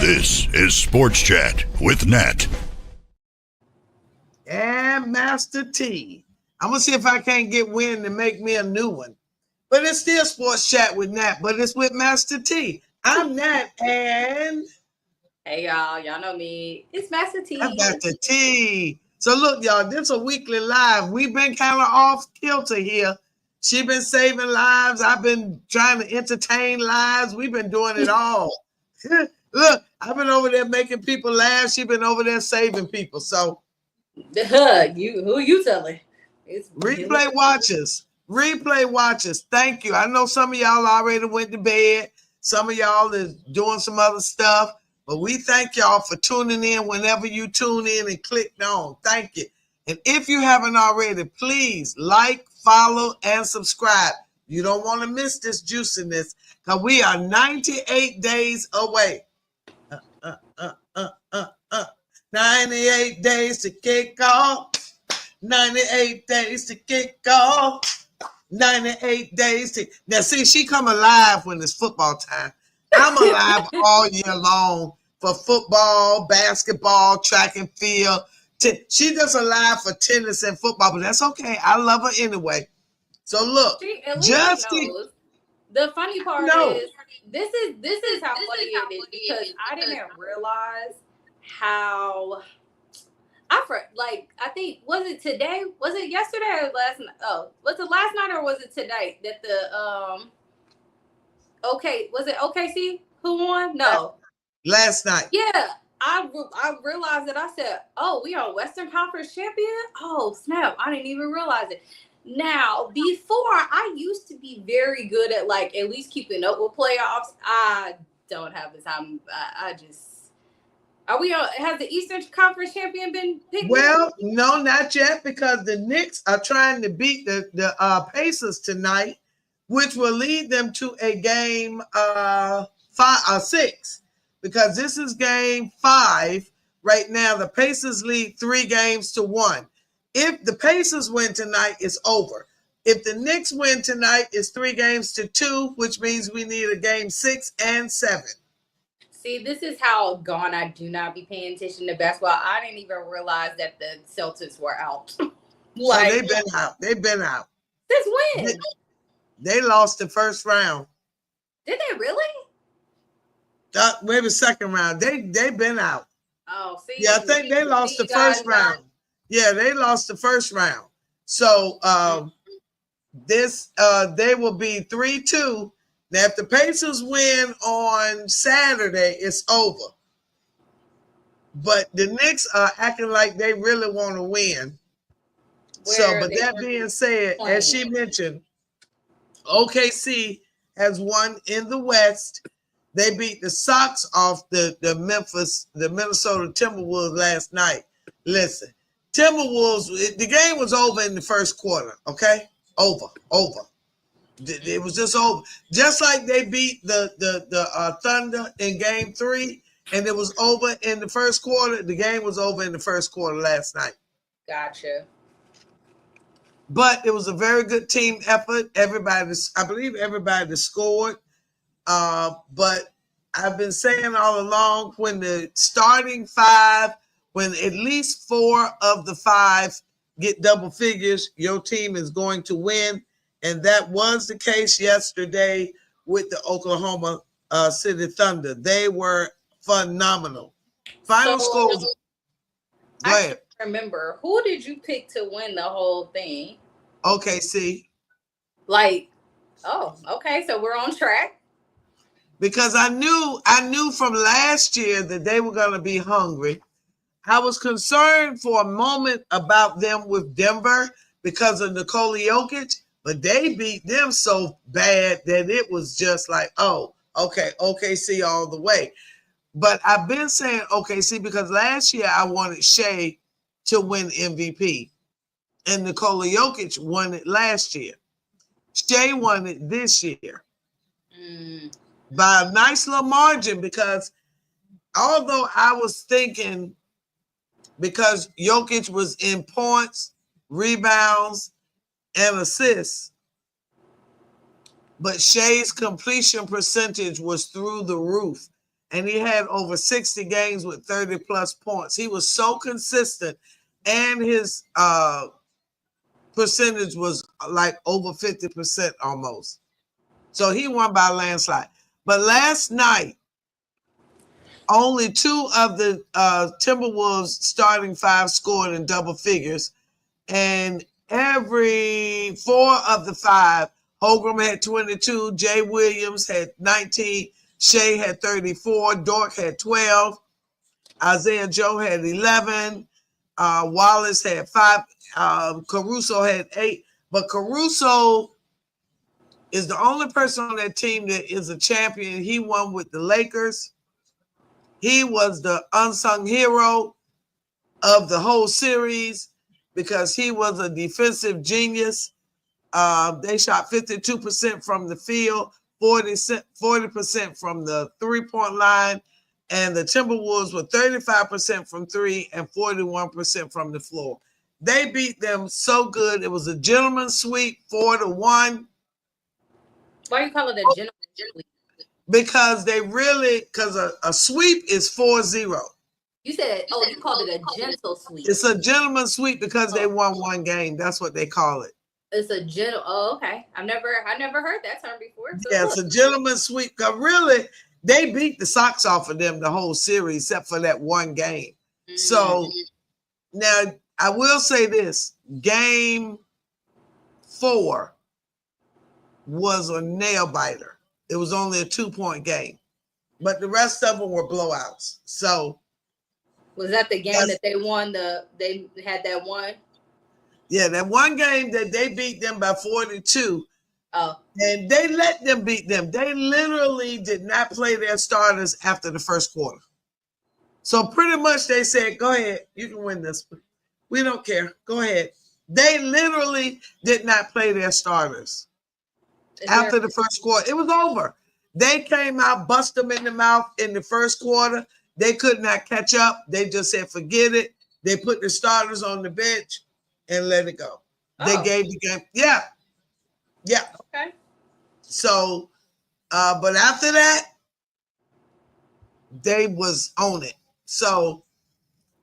This is Sports Chat with Nat. And Master T. I'm going to see if I can't get Win to make me a new one. But it's still Sports Chat with Nat, but it's with Master T. I'm Nat, and... Hey, y'all. Y'all know me. It's Master T. I'm Master T. So look, y'all, this is a weekly live. We've been kind of off kilter here. She been saving lives. I've been trying to entertain lives. We've been doing it all. Look, I've been over there making people laugh. She's been over there saving people. So... who you telling? It's replay watchers. Thank you. I know some of y'all already went to bed. Some of y'all is doing some other stuff, but we thank y'all for tuning in whenever you tune in and clicked on. Thank you. And if you haven't already, please like, follow, and subscribe. You don't want to miss this juiciness because we are 98 days away. 98 days to kick off. 98 days to kick off. 98 days to... Now, see, she come alive when it's football time. I'm alive all year long for football, basketball, track and field. She just alive for tennis and football, but that's okay. I love her anyway. So, look. The funny part is, this is how funny it is because I didn't realize how... I think, was it today? Was it yesterday or last night? Oh, was it last night or was it today that was it OKC who won? No. Last night. Yeah. I realized that. I said, oh, we are Western Conference champion? Oh, snap. I didn't even realize it. Now, before, I used to be very good at, at least keeping up with playoffs. I don't have the time. I just... Has the Eastern Conference champion been picked? Well, no, not yet, because the Knicks are trying to beat the Pacers tonight, which will lead them to a game 6, because this is game 5 right now. The Pacers lead 3-1. If the Pacers win tonight, it's over. If the Knicks win tonight, it's 3-2, which means we need a game 6 and 7. See, this is how gone I do not be paying attention to basketball. I didn't even realize that the Celtics were out. So they've been out. They've been out. Since when? They lost the first round. Did they really? Maybe second round. They've been out. Oh, see. Yeah, I think they lost the first round. Yeah, they lost the first round. So they will be 3-2. Now, if the Pacers win on Saturday, it's over. But the Knicks are acting like they really want to win. But that being said, as she mentioned, OKC has won in the West. They beat the socks off the Minnesota Timberwolves last night. Listen, Timberwolves, the game was over in the first quarter, okay? Over. It was just over. Just like they beat the Thunder in game 3, and it was over in the first quarter. The game was over in the first quarter last night. Gotcha. But it was a very good team effort. I believe everybody scored. But I've been saying all along, when the starting 5, when at least 4 of the 5 get double figures, your team is going to win. And that was the case yesterday with the Oklahoma City Thunder. They were phenomenal. Final scores. Go ahead. Remember, who did you pick to win the whole thing? OKC. Okay, so we're on track. Because I knew from last year that they were going to be hungry. I was concerned for a moment about them with Denver because of Nikola Jokic. But they beat them so bad that it was just like, oh, okay, OKC all the way. But I've been saying OKC because last year I wanted Shea to win MVP. And Nikola Jokic won it last year. Shea won it this year. By a nice little margin, because although I was thinking, because Jokic was in points, rebounds, and assists, but Shea's completion percentage was through the roof. and he had over 60 games with 30 plus points. He was so consistent, and his percentage was like over 50% almost. So he won by a landslide. But last night, only 2 of the Timberwolves starting 5 scored in double figures, and every 4 of the 5, Holgram had 22, Jay Williams had 19, Shea had 34, Dort had 12, Isaiah Joe had 11, Wallace had 5, Caruso had 8. But Caruso is the only person on that team that is a champion. He won with the Lakers. He was the unsung hero of the whole series because he was a defensive genius. They shot 52% from the field, 40% from the three-point line, and the Timberwolves were 35% from 3 and 41% from the floor. They beat them so good. It was a gentleman's sweep, 4-1. Why you call it a gentleman's sweep? Because a sweep is 4-0. You said, you called it a gentle sweep. It's a gentleman's sweep because they won 1 game. That's what they call it. It's a gentle. Oh, okay. I never heard that term before. So yeah, it's a gentleman's sweep. Because really, they beat the socks off of them the whole series, except for that 1 game. Mm-hmm. So now I will say this: Game 4 was a nail biter. It was only a 2-point game, but the rest of them were blowouts. So. Was that the game that they won? They had that one? Yeah, that 1 game that they beat them by 42. Oh. And they let them beat them. They literally did not play their starters after the first quarter. So pretty much they said, go ahead, you can win this. We don't care. Go ahead. They literally did not play their starters after the first quarter. It was over. They came out, bust them in the mouth in the first quarter. They could not catch up. They just said, forget it. They put the starters on the bench and let it go. They gave the game. Yeah. Yeah. Okay. So, but after that, they was on it. So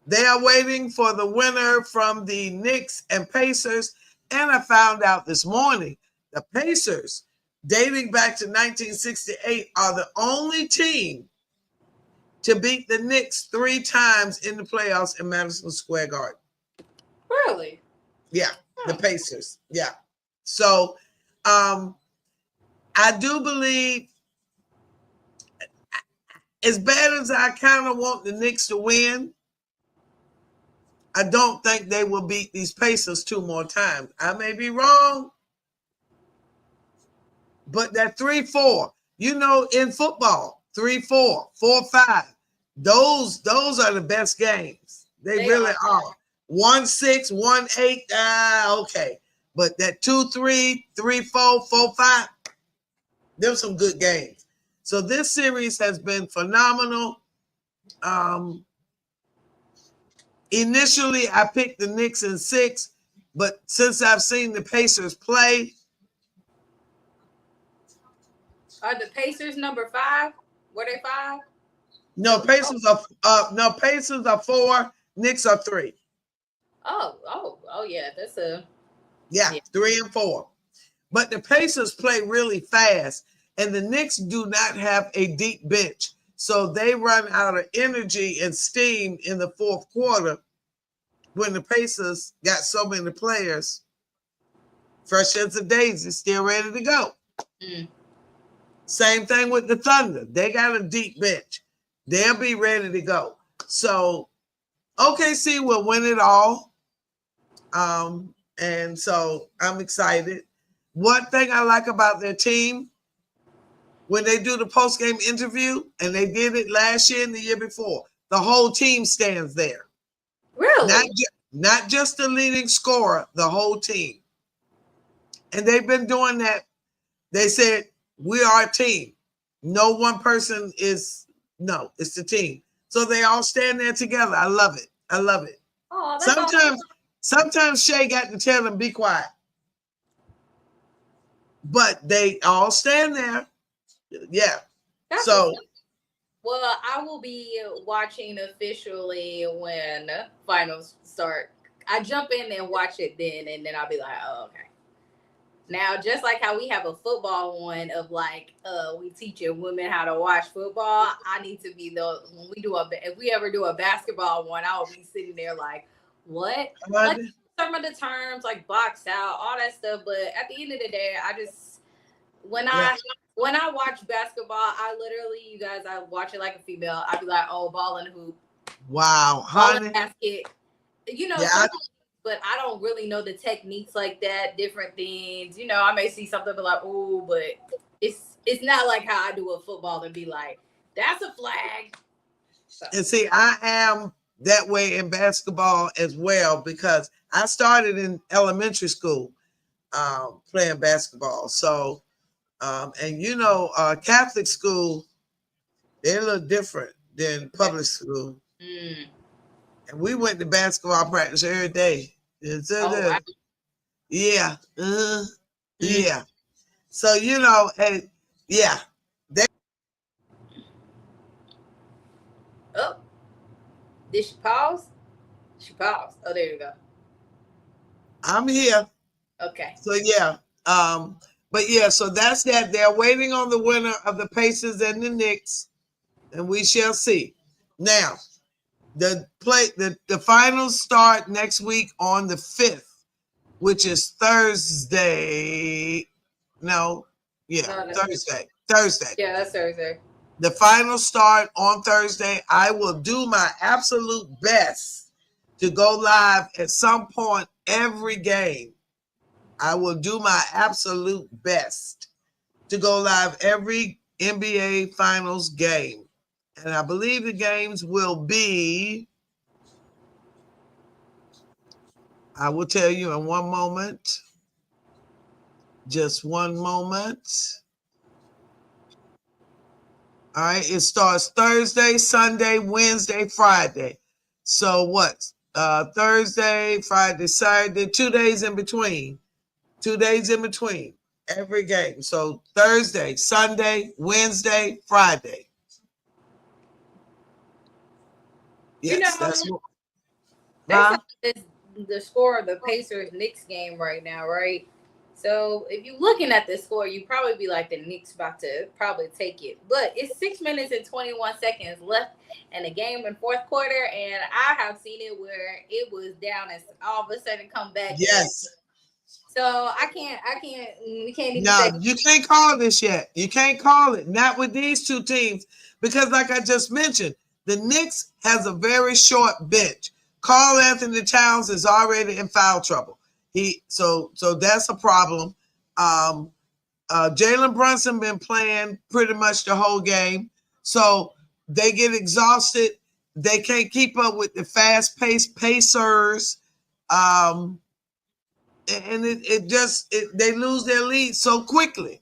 they are waiting for the winner from the Knicks and Pacers. And I found out this morning, the Pacers, dating back to 1968, are the only team to beat the Knicks 3 times in the playoffs in Madison Square Garden. Really? Yeah, the Pacers. Yeah. So I do believe, as bad as I kind of want the Knicks to win, I don't think they will beat these Pacers 2 more times. I may be wrong, but that 3-4, in football, 3-4, 4-5, those are the best games. They really are. 1-6, 1-8, okay. But that 2-3, 3-4, 4-5, there's some good games. So this series has been phenomenal. Initially, I picked the Knicks in 6, but since I've seen the Pacers play. Are the Pacers number 5? Were they 5? No, Pacers are 4, Knicks are 3. Oh, yeah, that's a... Yeah, 3 and 4. But the Pacers play really fast, and the Knicks do not have a deep bench. So they run out of energy and steam in the 4th quarter when the Pacers got so many players, fresh as a daisy, still ready to go. Mm. Same thing with the Thunder. They got a deep bench. They'll be ready to go. So OKC will win it all. And so I'm excited. One thing I like about their team, when they do the post-game interview, and they did it last year and the year before, the whole team stands there. Really? Not just the leading scorer, the whole team. And they've been doing that. They said, we are a team. No one person is, no, it's the team. So they all stand there together. I love it. I love it. Oh, that's Sometimes Shea got to tell them, be quiet. But they all stand there. Yeah. That's so, Well, I will be watching officially when finals start. I jump in and watch it then, and then I'll be like, oh, okay. Now, just like how we have a football one of like we teaching women how to watch football, I need to be the when we do if we ever do a basketball one, I will be sitting there like, what? Like some of the terms like box out, all that stuff. But at the end of the day, I just when I watch basketball, I literally, you guys, I watch it like a female. I'd be like, oh, ball in the hoop. Wow, Ball honey. in basket. You know, but I don't really know the techniques like that, different things. You know, I may see something be like, oh, but it's not like how I do a football and be like, that's a flag. So. And see, I am that way in basketball as well because I started in elementary school playing basketball. So, and you know, Catholic school, they're a little different than public school. Mm. And we went to basketball practice every day. Wow. Yeah. Yeah. So, you know, and yeah. Oh, did she pause? She paused. Oh, there you go. I'm here. Okay. So, yeah. But yeah, so that's that. They're waiting on the winner of the Pacers and the Knicks, and we shall see. Now, the finals start next week on the 5th, which is Thursday. No, yeah, Thursday. Thursday. Yeah, that's Thursday. The finals start on Thursday. I will do my absolute best to go live at some point every game. I will do my absolute best to go live every NBA Finals game. And I believe the games will be, I will tell you in one moment. Just one moment. All right, it starts Thursday, Sunday, Wednesday, Friday. So what? Thursday, Friday, Saturday, 2 days in between. 2 days in between every game. So Thursday, Sunday, Wednesday, Friday. Yes, you know, that's what. The score of the Pacers Knicks game right now, right? So if you're looking at the score, you probably be like, the Knicks about to probably take it. But it's 6 minutes and 21 seconds left in the game in fourth quarter, and I have seen it where it was down and all of a sudden come back. Yes. So we can't even No, you can't call this yet. You can't call it. Not with these two teams. Because like I just mentioned, the Knicks has a very short bench. Karl Anthony Towns is already in foul trouble. So that's a problem. Jalen Brunson been playing pretty much the whole game. So they get exhausted. They can't keep up with the fast-paced Pacers. And they lose their lead so quickly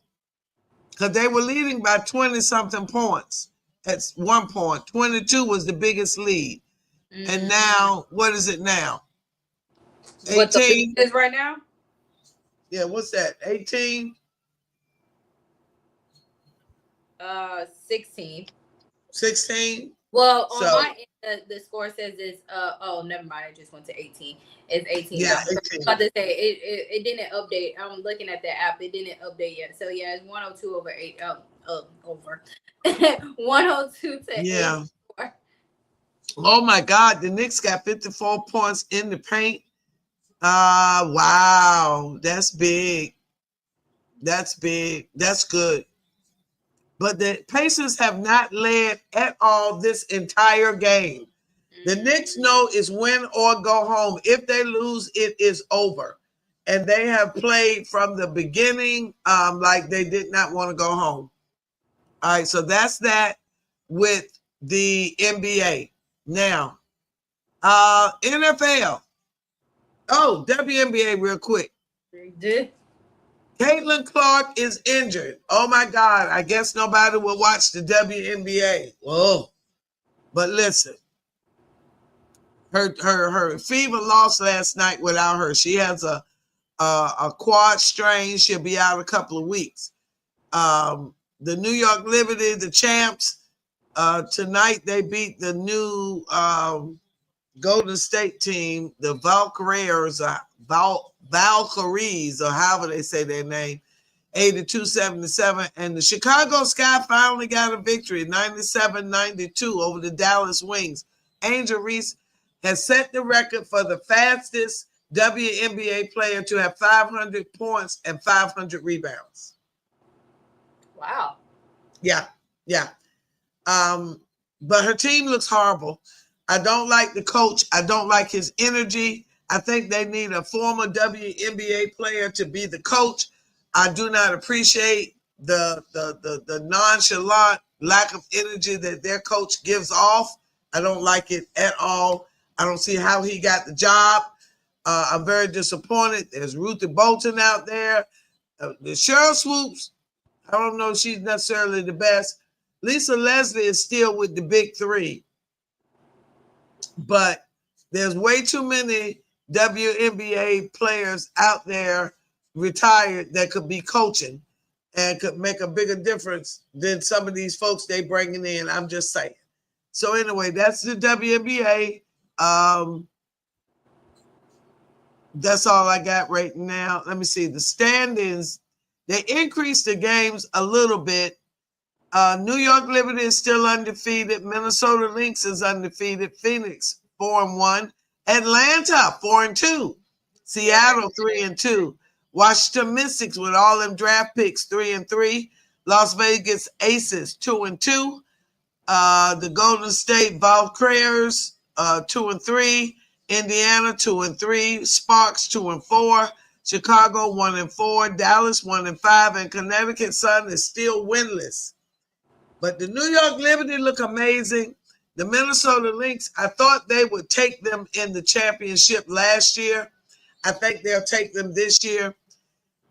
because they were leading by 20-something points at one point. 22 was the biggest lead. Mm-hmm. And now, what is it now? 18? What the lead is right now? Yeah, what's that? 18? 16. 16? Well, on my end, the score says it's oh, never mind. It just went to 18. It's 18. Yeah, 18. I was about to say it didn't update. I'm looking at the app. It didn't update yet. So yeah, it's 102 over 8. Over 102 to yeah. 84. Oh my God, the Knicks got 54 points in the paint. Wow, that's big. That's big. That's good. But the Pacers have not led at all this entire game. The Knicks know it's win or go home. If they lose, it is over. And they have played from the beginning like they did not want to go home. All right, so that's that with the NBA. Now, NFL. Oh, WNBA real quick. Caitlin Clark is injured. Oh my God, I guess nobody will watch the WNBA. Whoa. But listen, her Fever lost last night without her. She has a quad strain. She'll be out a couple of weeks. The New York Liberty, the champs, Tonight they beat the new Golden State team, the Valkyries, or however they say their name, 82-77. And the Chicago Sky finally got a victory, 97-92 over the Dallas Wings. Angel Reese has set the record for the fastest WNBA player to have 500 points and 500 rebounds. Wow. Yeah. But her team looks horrible. I don't like the coach. I don't like his energy. I think they need a former WNBA player to be the coach. I do not appreciate the nonchalant lack of energy that their coach gives off. I don't like it at all. I don't see how he got the job. I'm very disappointed. There's Ruthie Bolton out there. The Cheryl Swoops, I don't know if she's necessarily the best. Lisa Leslie is still with the big three. But there's way too many WNBA players out there retired that could be coaching and could make a bigger difference than some of these folks they bringing in. I'm just saying. So anyway, that's the WNBA. That's all I got right now. Let me see the standings. They increased the games a little bit. New York Liberty is still undefeated. Minnesota Lynx is undefeated. Phoenix 4-1. Atlanta 4-2. Seattle 3-2. Washington Mystics with all them draft picks 3-3. Las Vegas Aces 2-2. The Golden State Valkyries 2-3. Indiana 2-3. Sparks 2-4. Chicago 1-4. Dallas 1-5. And Connecticut Sun is still winless. But the New York Liberty look amazing. The Minnesota Lynx, I thought they would take them in the championship last year. I think they'll take them this year.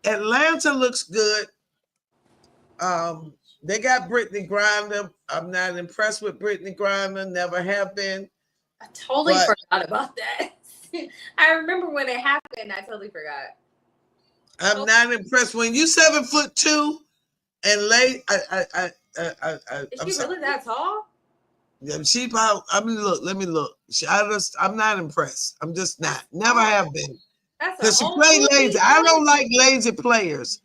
Atlanta looks good. They got Brittany Griner. I'm not impressed with Brittany Griner. Never have been. I totally forgot about that. I remember when it happened. I totally forgot. I'm not impressed. When you 7'2" and late, Is she really that tall? Yeah, she about. I mean, look. Let me look. I'm not impressed. I'm just not. Never have been. Because she played lazy. I don't like lazy players,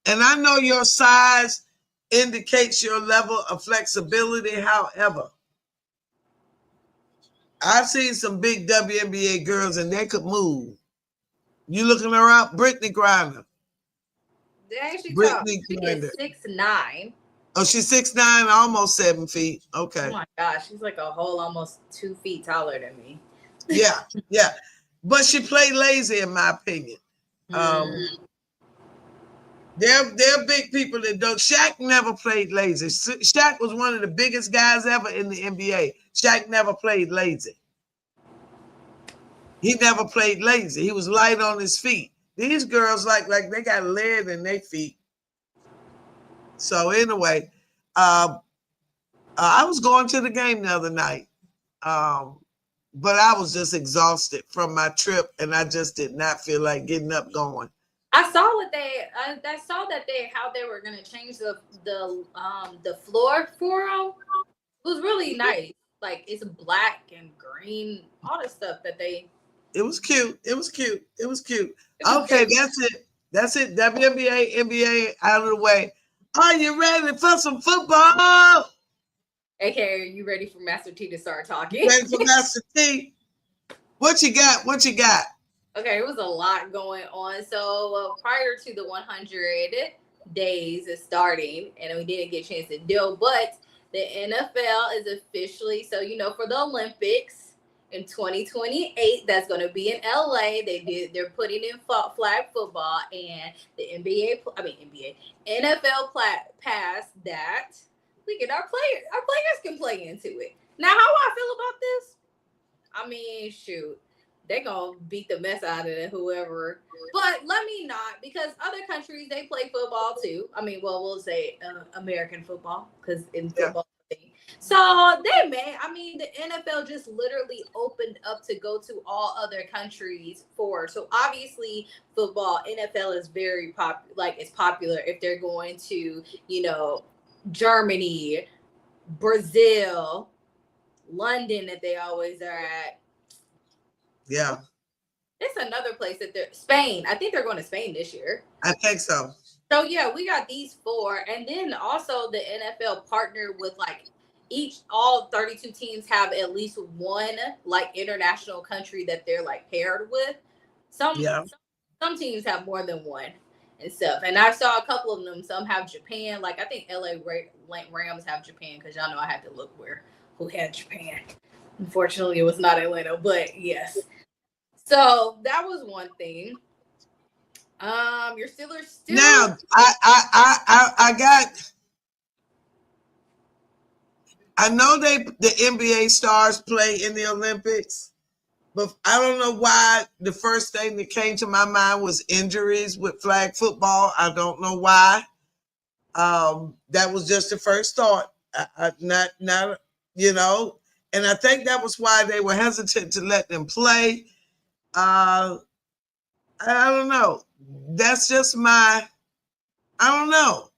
and I know your size indicates your level of flexibility. However, I've seen some big WNBA girls, and they could move. You looking her up, Brittany Griner? They actually Brittany Griner. She's 6'9". Oh, she's 6'9", almost 7 feet. Okay. Oh my gosh, she's like a whole almost 2 feet taller than me. Yeah. But she played lazy, in my opinion. They're big people that don't. Shaq never played lazy. Shaq was one of the biggest guys ever in the NBA. Shaq never played lazy. He never played lazy. He was light on his feet. These girls like they got lead in their feet. So anyway, I was going to the game the other night, but I was just exhausted from my trip, and I just did not feel like getting up going. I saw how they were gonna change the floor for them. It was really nice. Like it's black and green, all the stuff that they. It was cute. Okay, that's it. WNBA, NBA out of the way. Are you ready for some football? AKA, are you ready for Master T to start talking? Ready for Master T? What you got? Okay, it was a lot going on. So prior to the 100 days of starting, and we didn't get a chance to deal, but the NFL is officially, so for the Olympics in 2028, that's going to be in LA. They're putting in flag football, and the NFL passed that. Look at our players can play into it. Now, how I feel about this? I mean, shoot, they're going to beat the mess out of whoever. But let me not, because other countries, they play football too. I mean, well, we'll say American football, because in football. So the NFL just literally opened up to go to all other countries so obviously football, NFL is very popular. Like it's popular if they're going to, Germany, Brazil, London that they always are at. Yeah. It's another place that they're Spain. I think they're going to Spain this year. I think so. So yeah, we got these 4, and then also the NFL partnered with like all 32 teams have at least one like international country that they're like paired with. Some teams have more than one and stuff. And I saw a couple of them. Some have Japan. Like I think LA Rams have Japan because y'all know I had to look who had Japan. Unfortunately, it was not Atlanta, but yes. So that was one thing. Your Steelers still. Now I know the NBA stars play in the Olympics, but I don't know why the first thing that came to my mind was injuries with flag football. I don't know why. That was just the first thought. Not and I think that was why they were hesitant to let them play. I don't know. That's just I don't know.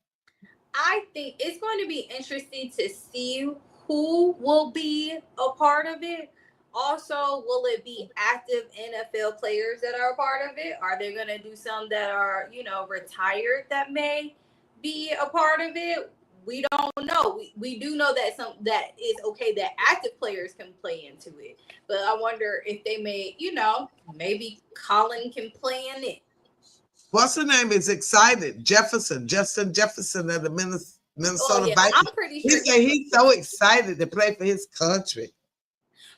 I think it's going to be interesting to see who will be a part of it. Also, will it be active NFL players that are a part of it? Are they going to do some that are, retired that may be a part of it? We don't know. We do know that that is okay that active players can play into it. But I wonder if they may, maybe Colin can play in it. What's the name? Is excited. Justin Jefferson of the Minnesota Vikings. I'm pretty sure he's so excited to play for his country.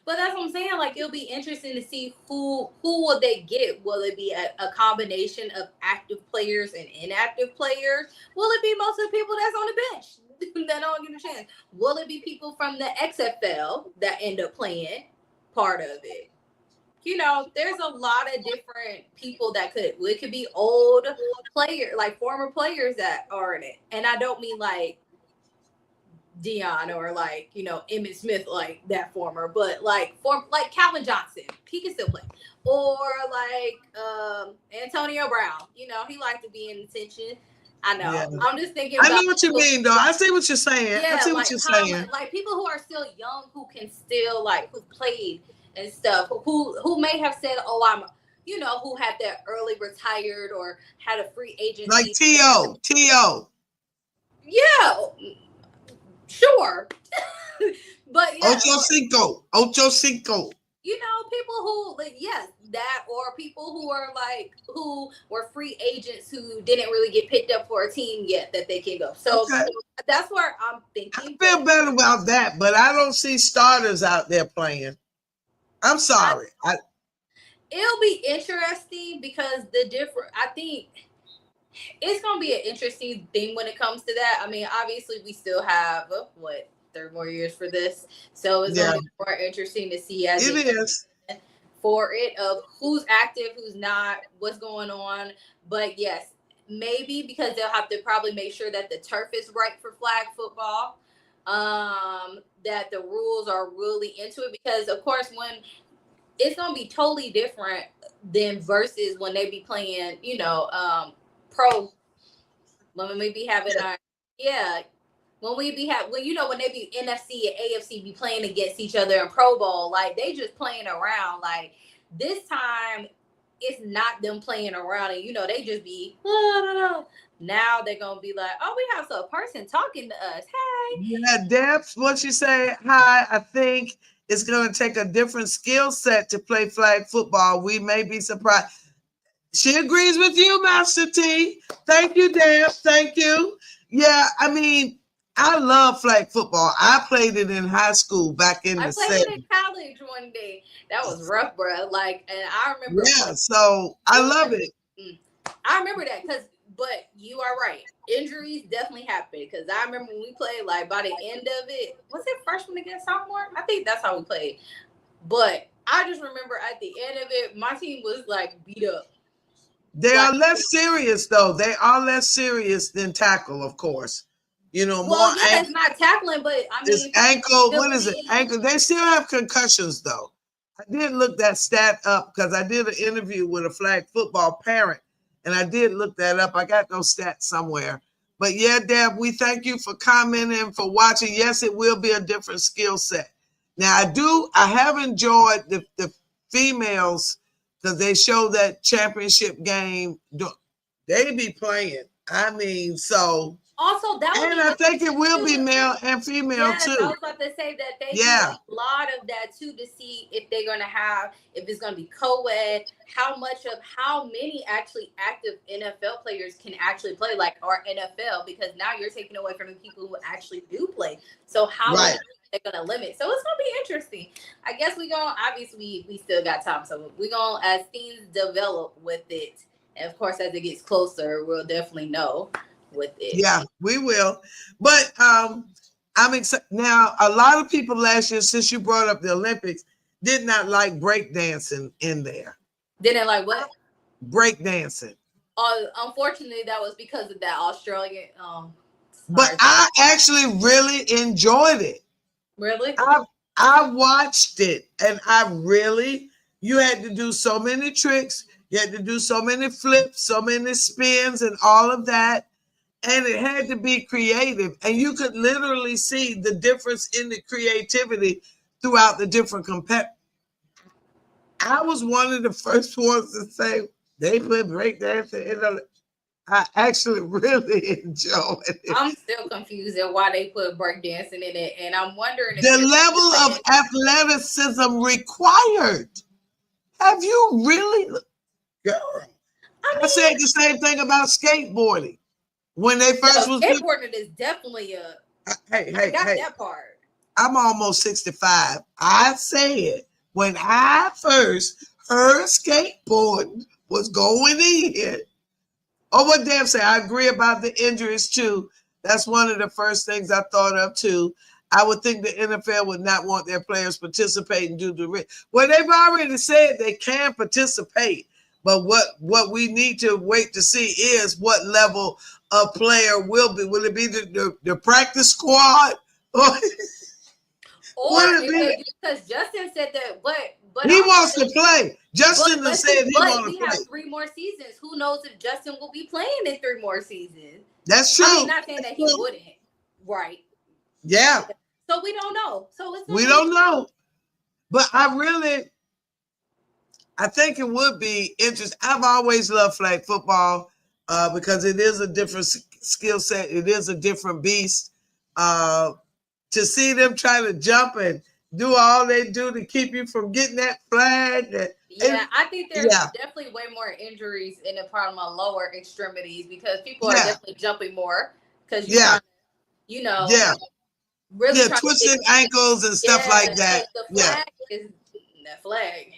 But that's what I'm saying. Like, it'll be interesting to see who will they get. Will it be a combination of active players and inactive players? Will it be most of the people that's on the bench that don't get a chance? Will it be people from the XFL that end up playing part of it? There's a lot of different people that it could be old players, like former players that are in it. And I don't mean like Dion or like, Emmitt Smith, like that former, but like Calvin Johnson, he can still play. Or like Antonio Brown, he likes to be in attention. I know. Yeah. I'm just thinking I know what you mean, though. I see what you're saying. Yeah, I see what you're saying. Like people who are still young who can still who played and stuff, who may have said, "Oh, I'm," who had that early retired or had a free agency. Like T.O. Yeah, sure, but yeah, Ocho Cinco. People who that, or people who are who were free agents who didn't really get picked up for a team yet that they can go. So that's where I'm thinking. I feel better about that, but I don't see starters out there playing. I'm sorry. It'll be interesting because I think it's going to be an interesting thing when it comes to that. I mean, obviously, we still have, 3 more years for this. So it's going to be more interesting to see as it is for it of who's active, who's not, what's going on. But yes, maybe because they'll have to probably make sure that the turf is right for flag football. That the rules are really into it, because of course when it's going to be totally different than versus when they be playing, pro, when we be having when they be NFC and AFC be playing against each other in Pro Bowl, like they just playing around. Like this time it's not them playing around, and they just be now they're gonna be like, oh, we have a person talking to us. Hey. Yeah, Debs, what you say? Hi, I think it's gonna take a different skill set to play flag football. We may be surprised. She agrees with you, Master T. Thank you, Debs. Thank you. Yeah, I mean, I love flag football. I played it in high school back in the 70s. I played it in college one day. That was rough, bro. And I remember. Yeah, so I love it. I remember that but you are right. Injuries definitely happen, because I remember when we played, by the end of it, was it freshman against sophomore? I think that's how we played. But I just remember at the end of it, my team was beat up. They are less serious, though. They are less serious than tackle, of course. Well, it's not tackling, but I mean, it's ankle. What is it? Ankle. They still have concussions, though. I did look that stat up because I did an interview with a flag football parent, and I did look that up. I got those stats somewhere. But yeah, Deb, we thank you for commenting and for watching. Yes, it will be a different skill set. Now, I have enjoyed the females because they show that championship game. They be playing. I mean, so. Also, that would And be I think it will be male and female yes, too. I was about to say that they do a lot of that too to see if they're gonna have, if it's gonna be co-ed, how many actually active NFL players can actually play like our NFL, because now you're taking away from the people who actually do play. So how are they gonna limit? So it's gonna be interesting. I guess obviously we still got time, so we're gonna, as things develop with it, and of course as it gets closer, we'll definitely know with it. Yeah, we will. But I'm excited. Now, a lot of people last year, since you brought up the Olympics, did not like breakdancing in there. Didn't like what? Breakdancing. Unfortunately, that was because of that Australian. But I actually really enjoyed it. Really? I watched it, and you had to do so many tricks. You had to do so many flips, so many spins, and all of that. And it had to be creative. And you could literally see the difference in the creativity throughout the different competitors. I was one of the first ones to say they put breakdancing in the. I actually really enjoyed it. I'm still confused at why they put breakdancing in it. And I'm wondering if the level of athleticism required. Have you really? Girl. I said the same thing about skateboarding. When they first was skateboarding is definitely hey, that part. I'm almost 65. I said when I first heard skateboarding was going in. Oh, what Deb said, I agree about the injuries too. That's one of the first things I thought of too. I would think the NFL would not want their players participating due to risk. Well, they've already said they can participate, but what we need to wait to see is what level of player will be. Will it be the practice squad? Or because Justin said that, but he wants to play. Justin said he wants to play. We have 3 more seasons. Who knows if Justin will be playing in 3 more seasons? That's true. I'm not saying that he wouldn't. Right. Yeah. So we don't know. We don't know. But I think it would be interesting. I've always loved flag football because it is a different skill set. It is a different beast. To see them try to jump and do all they do to keep you from getting that flag. I think there's definitely way more injuries in the part of my lower extremities because people are definitely jumping more because really twisting ankles and stuff like that. The flag.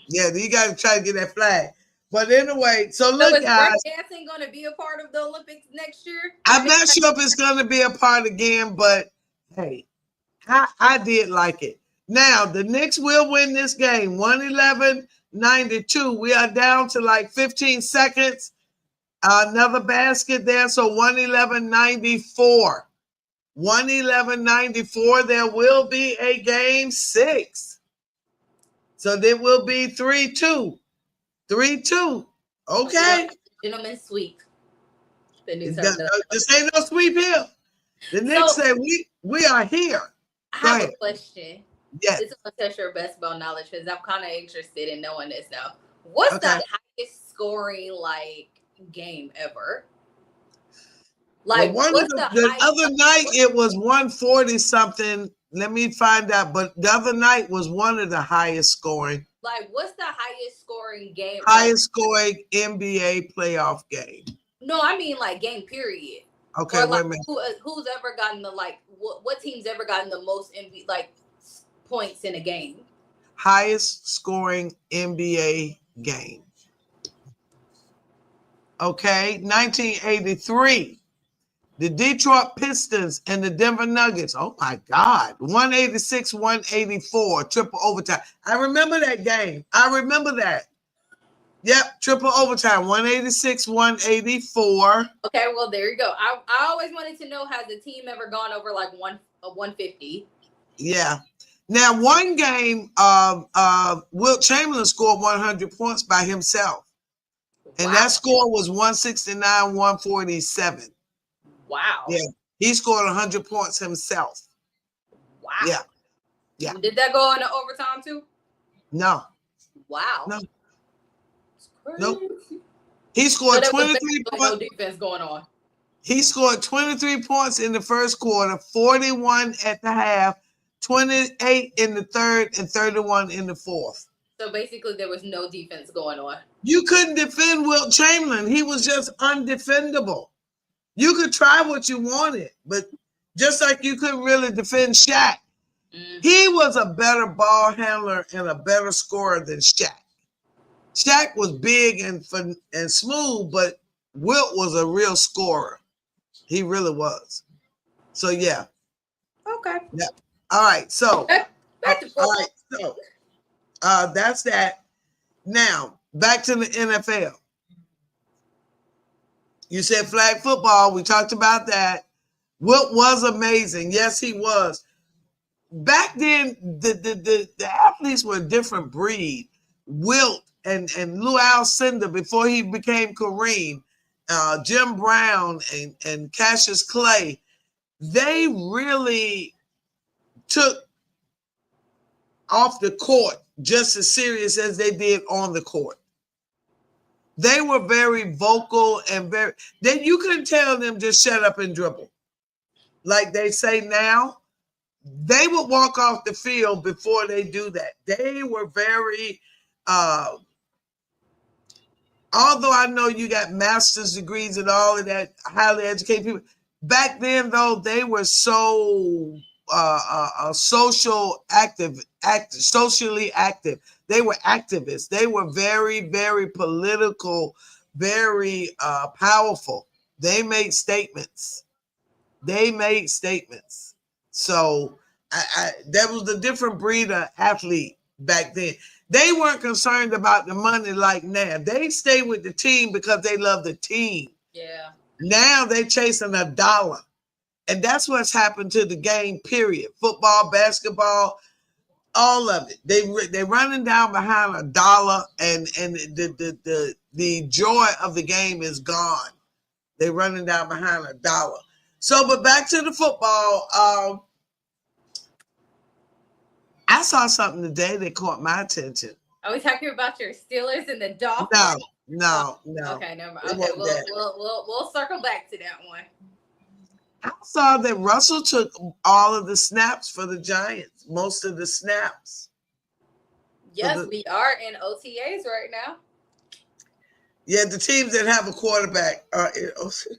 Yeah, you got to try to get that flag. But anyway, so look, guys. Is breakdancing going to be a part of the Olympics next year? I'm not sure if it's going to be a part again, but hey, I did like it. Now, the Knicks will win this game, 111-92. We are down to like 15 seconds. Another basket there, so 111-94. 111-94. There will be a game 6. So there will be 3-2. 3-2. Okay. Gentlemen sweep. This ain't no sweep here. The Knicks say we are here. I have a question. Yes. This is going to test your basketball knowledge because I'm kind of interested in knowing this now. What's the highest scoring game ever? The other night it was 140 something. Let me find out. But the other night was one of the highest scoring. What's the highest scoring game? Highest scoring NBA playoff game. No, I mean game period. Okay, wait a minute. Who's ever gotten the what team's ever gotten the most points in a game? Highest scoring NBA game. Okay, 1983. The Detroit Pistons and the Denver Nuggets. Oh my God. 186-184, triple overtime. I remember that game. I remember that. Yep, triple overtime, 186-184. Okay, well, there you go. I always wanted to know, has the team ever gone over 150? Yeah. Now, one game, Wilt Chamberlain scored 100 points by himself. And that score was 169-147. Wow. Yeah. He scored 100 points himself. Wow. Yeah. Yeah. Did that go into overtime too? No. Wow. No. Nope. He scored so 23 points. No defense going on. He scored 23 points in the first quarter, 41 at the half, 28 in the third, and 31 in the fourth. So basically, there was no defense going on. You couldn't defend Wilt Chamberlain. He was just undefendable. You could try what you wanted, but just like you couldn't really defend Shaq, he was a better ball handler and a better scorer than Shaq. Shaq was big and smooth, but Wilt was a real scorer. He really was. So yeah. Okay. Yeah. All right. So back to all right. So that's that. Now back to the NFL. You said flag football. We talked about that. Wilt was amazing. Yes, he was. Back then, the athletes were a different breed. Wilt and Lou Alcindor before he became Kareem, Jim Brown and Cassius Clay, they really took off the court just as serious as they did on the court. They were very vocal and then you couldn't tell them just shut up and dribble. Like they say now, they would walk off the field before they do that. They were very, although I know you got master's degrees and all of that, highly educated people, back then though, they were so socially active. They were activists. They were very, very political, very powerful. They made statements. So that was a different breed of athlete back then. They weren't concerned about the money like now. They stay with the team because they love the team. Yeah. Now they're chasing a dollar. And that's what's happened to the game, period. Football, basketball, all of it. They're running down behind a dollar, and the joy of the game is gone. They're running down behind a dollar. So, but back to the football. I saw something today that caught my attention. Are we talking about your Steelers and the Dolphins? No. Okay, never mind. Okay, we'll circle back to that one. I saw that Russell took all of the snaps for the Giants, most of the snaps. Yes, we are in OTAs right now. Yeah, the teams that have a quarterback are in OTAs.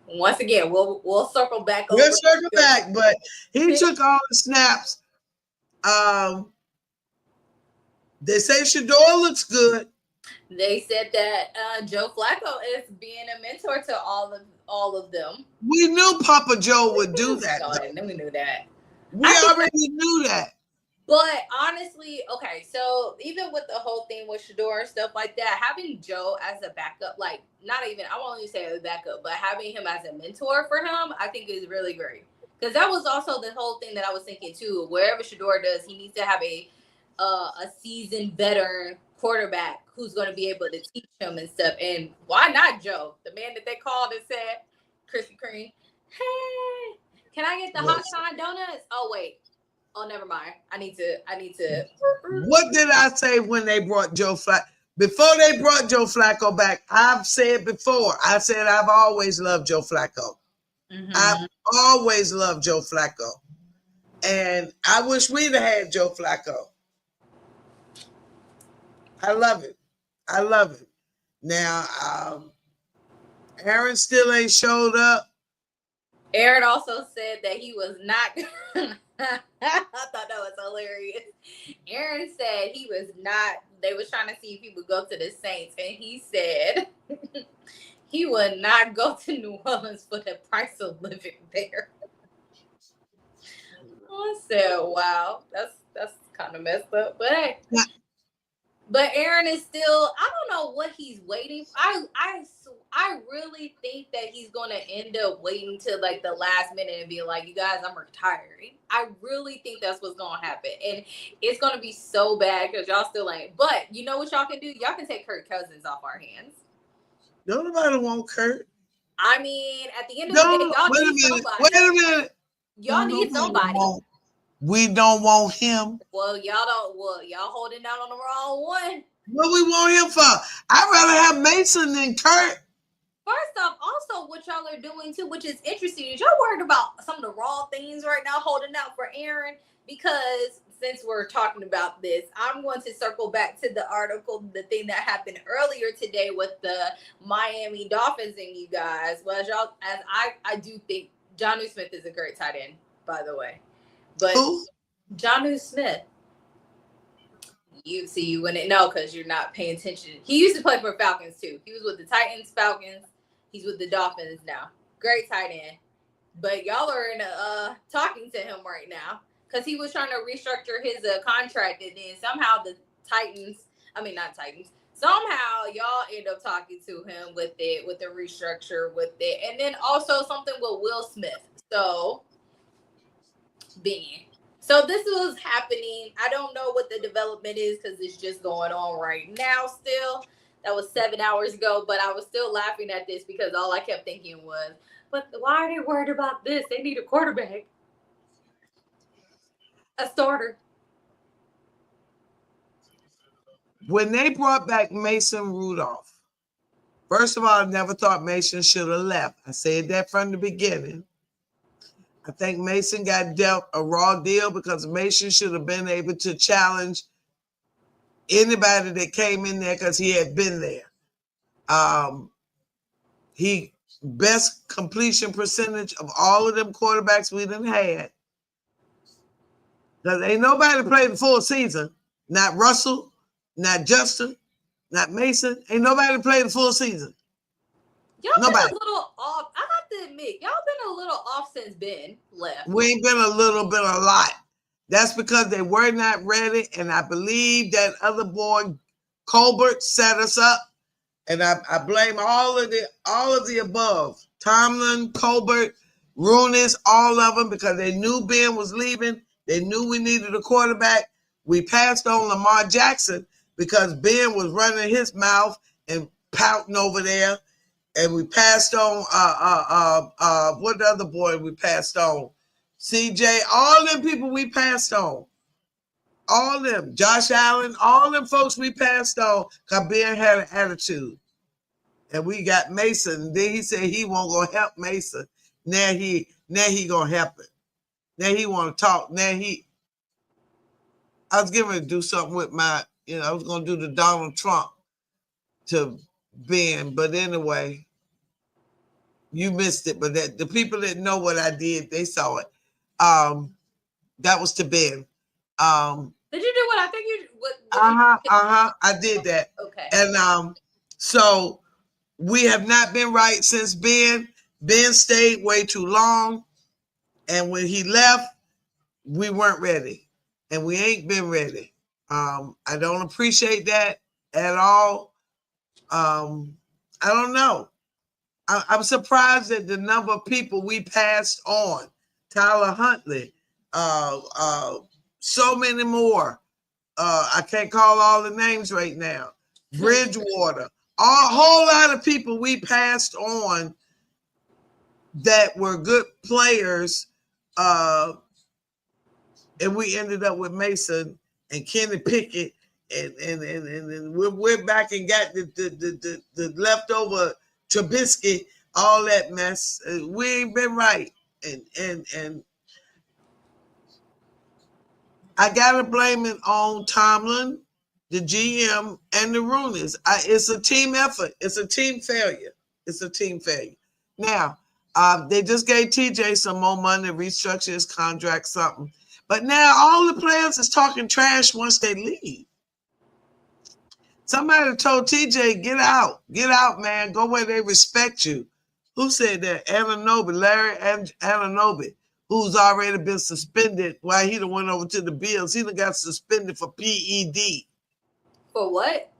Once again, we'll circle back. We'll circle back, but he took all the snaps. They say Shador looks good. They said that Joe Flacco is being a mentor to all of them. We knew Papa Joe would do that. We knew that. We already knew that. But honestly, okay, so even with the whole thing with Shador and stuff like that, having Joe as a backup, like not even, I won't even say a backup, but having him as a mentor for him, I think is really great. Because that was also the whole thing that I was thinking too. Wherever Shador does, he needs to have a seasoned veteran quarterback who's going to be able to teach him and stuff. And why not Joe, the man that they called and said, Krispy Kreme, hey, can I get the hot shine donuts? Oh wait. Oh, never mind. I need to. What did I say when they brought Joe Flacco? Before they brought Joe Flacco back, I've said before, I said I've always loved Joe Flacco. Mm-hmm. I've always loved Joe Flacco. And I wish we'd have had Joe Flacco. I love it. Now, Aaron still ain't showed up. Aaron also said that he was not. I thought that was hilarious. Aaron said he was not. They was trying to see if he would go to the Saints, and he said he would not go to New Orleans for the price of living there. I said, "Wow, that's kind of messed up." But hey. But Aaron is still, I don't know what he's waiting for. I really think that he's going to end up waiting till like the last minute and be like, you guys, I'm retiring. I really think that's what's going to happen. And it's going to be so bad because y'all still ain't. But you know what y'all can do? Y'all can take Kirk Cousins off our hands. Nobody want Kirk. I mean, at the end of the day, y'all Wait a need minute. somebody. Wait a minute. Y'all need somebody. We don't want him. Well, y'all don't. Well, y'all holding out on the wrong one. What we want him for? I'd rather have Mason than Kurt. First off, also what y'all are doing too, which is interesting, is y'all worried about some of the wrong things right now, holding out for Aaron. Because since we're talking about this, I'm going to circle back to the article, the thing that happened earlier today with the Miami Dolphins and you guys. Well, as I do think Jonnu Smith is a great tight end, by the way. But who? Jonnu Smith. You wouldn't know because you're not paying attention. He used to play for Falcons too. He was with the Titans, Falcons. He's with the Dolphins now. Great tight end. But y'all are in talking to him right now because he was trying to restructure his contract, and then somehow the somehow y'all end up talking to him with the restructure with it, and then also something with Will Smith. So this was happening. I don't know what the development is because it's just going on right now still. That was 7 hours ago, but I was still laughing at this because all I kept thinking was, but why are they worried about this? They need a quarterback. A starter. When they brought back Mason Rudolph, first of all, I never thought Mason should have left. I said that from the beginning. I think Mason got dealt a raw deal because Mason should have been able to challenge anybody that came in there because he had been there. He best completion percentage of all of them quarterbacks we done had. Because ain't nobody played the full season. Not Russell, not Justin, not Mason. Ain't nobody played the full season. Y'all nobody. Been a little off. I have to admit, y'all been a little off since Ben left. We ain't been a little bit, a lot. That's because they were not ready, and I believe that other boy, Colbert, set us up. And I blame all of the above. Tomlin, Colbert, Runis, all of them, because they knew Ben was leaving. They knew we needed a quarterback. We passed on Lamar Jackson because Ben was running his mouth and pouting over there. And we passed on what the other boy we passed on? CJ, all them people we passed on. All them, Josh Allen, all them folks we passed on because Ben had an attitude. And we got Mason. And then he said he won't go help Mason. Now he gonna help it. Now he want to talk. I was getting ready to do something with I was gonna do the Donald Trump to Ben, but anyway. You missed it, but the people that know what I did, they saw it. That was to Ben. Did you do what I think you? I did that. Okay. And so we have not been right since Ben. Ben stayed way too long, and when he left, we weren't ready, and we ain't been ready. I don't appreciate that at all. I don't know. I'm surprised at the number of people we passed on. Tyler Huntley, so many more. I can't call all the names right now. Bridgewater, a whole lot of people we passed on that were good players, and we ended up with Mason and Kenny Pickett, and we're back and got the leftover Trubisky, all that mess. We ain't been right, and I gotta blame it on Tomlin, the GM, and the Rooney's. It's a team effort. It's a team failure. Now, they just gave TJ some more money to restructure his contract, something. But now all the players is talking trash once they leave. Somebody told TJ, get out, man. Go where they respect you. Who said that? Larry Ananobi, who's already been suspended while he done went over to the Bills. He done got suspended for PED. For what?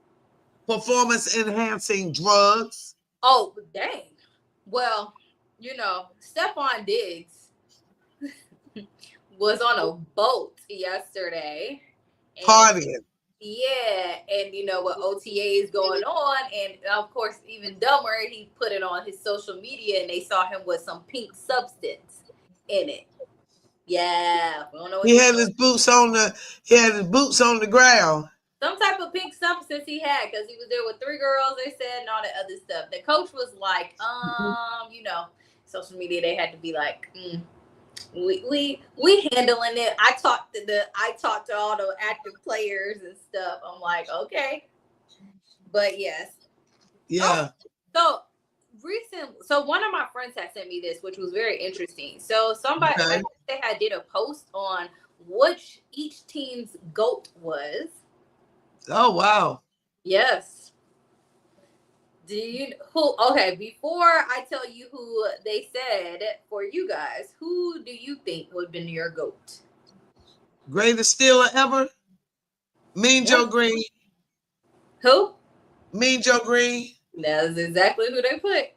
Performance-enhancing drugs. Oh, dang. Well, Stephon Diggs was on a boat yesterday. Partying. Yeah, and you know what OTA is going on, and of course, even dumber, he put it on his social media, and they saw him with some pink substance in it. Yeah, we don't know what He had his boots on the ground. some type of pink substance he had because he was there with 3 girls. They said and all that other stuff. The coach was like, you know, social media. They had to be like, we handling it. I talked to all the active players and stuff. I'm like, okay, but yes. Yeah. So one of my friends had sent me this, which was very interesting. So somebody Okay. they had did a post on which each team's GOAT was. Oh wow. Yes. Okay, before I tell you who they said for you guys, who do you think would have been your GOAT? Greatest Steeler ever? Mean Joe Green. Who? Mean Joe Green. That's exactly who they put.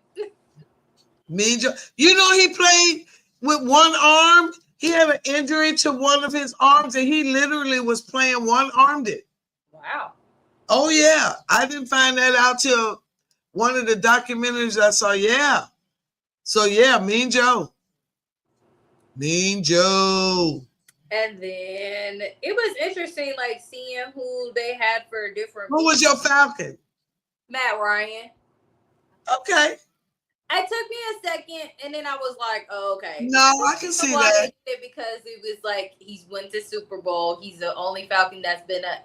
Mean Joe. You know he played with one arm. He had an injury to one of his arms, and he literally was playing one-armed it. Wow. Oh yeah, I didn't find that out till one of the documentaries I saw. Yeah, so yeah, Mean Joe. Mean Joe. And then it was interesting, like seeing who they had for different. Who was your Falcon? Matt Ryan. Okay. It took me a second, and then I was like, oh, okay. No, I can see that. Because it was like he's went to Super Bowl. He's the only Falcon that's been an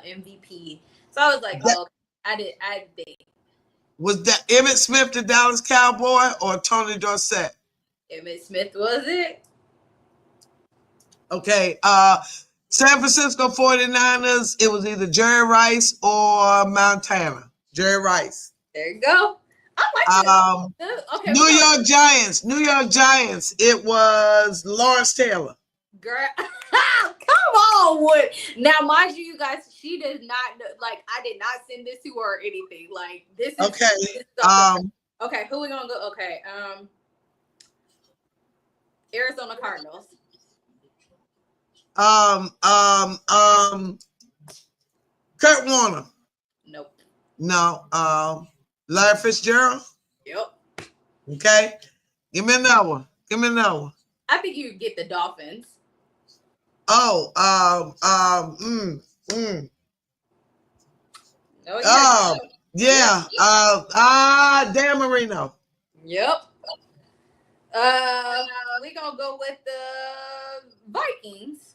MVP. So I was like, oh, I think. Was that Emmitt Smith, the Dallas Cowboy, or Tony Dorsett? Emmitt Smith was it? Okay. San Francisco 49ers, it was either Jerry Rice or Montana. Jerry Rice. There you go. I like that. Okay, New York Giants, it was Lawrence Taylor. Girl, come on, Wood. Now, mind you guys, she does not like. I did not send this to her or anything. Like this is okay. This okay, who we gonna go? Okay, Arizona Cardinals. Kurt Warner. Nope. No. Larry Fitzgerald. Yep. Okay. Give me another one. I think you get the Dolphins. Oh, yeah. Dan Marino. Yep. We gonna go with the Vikings.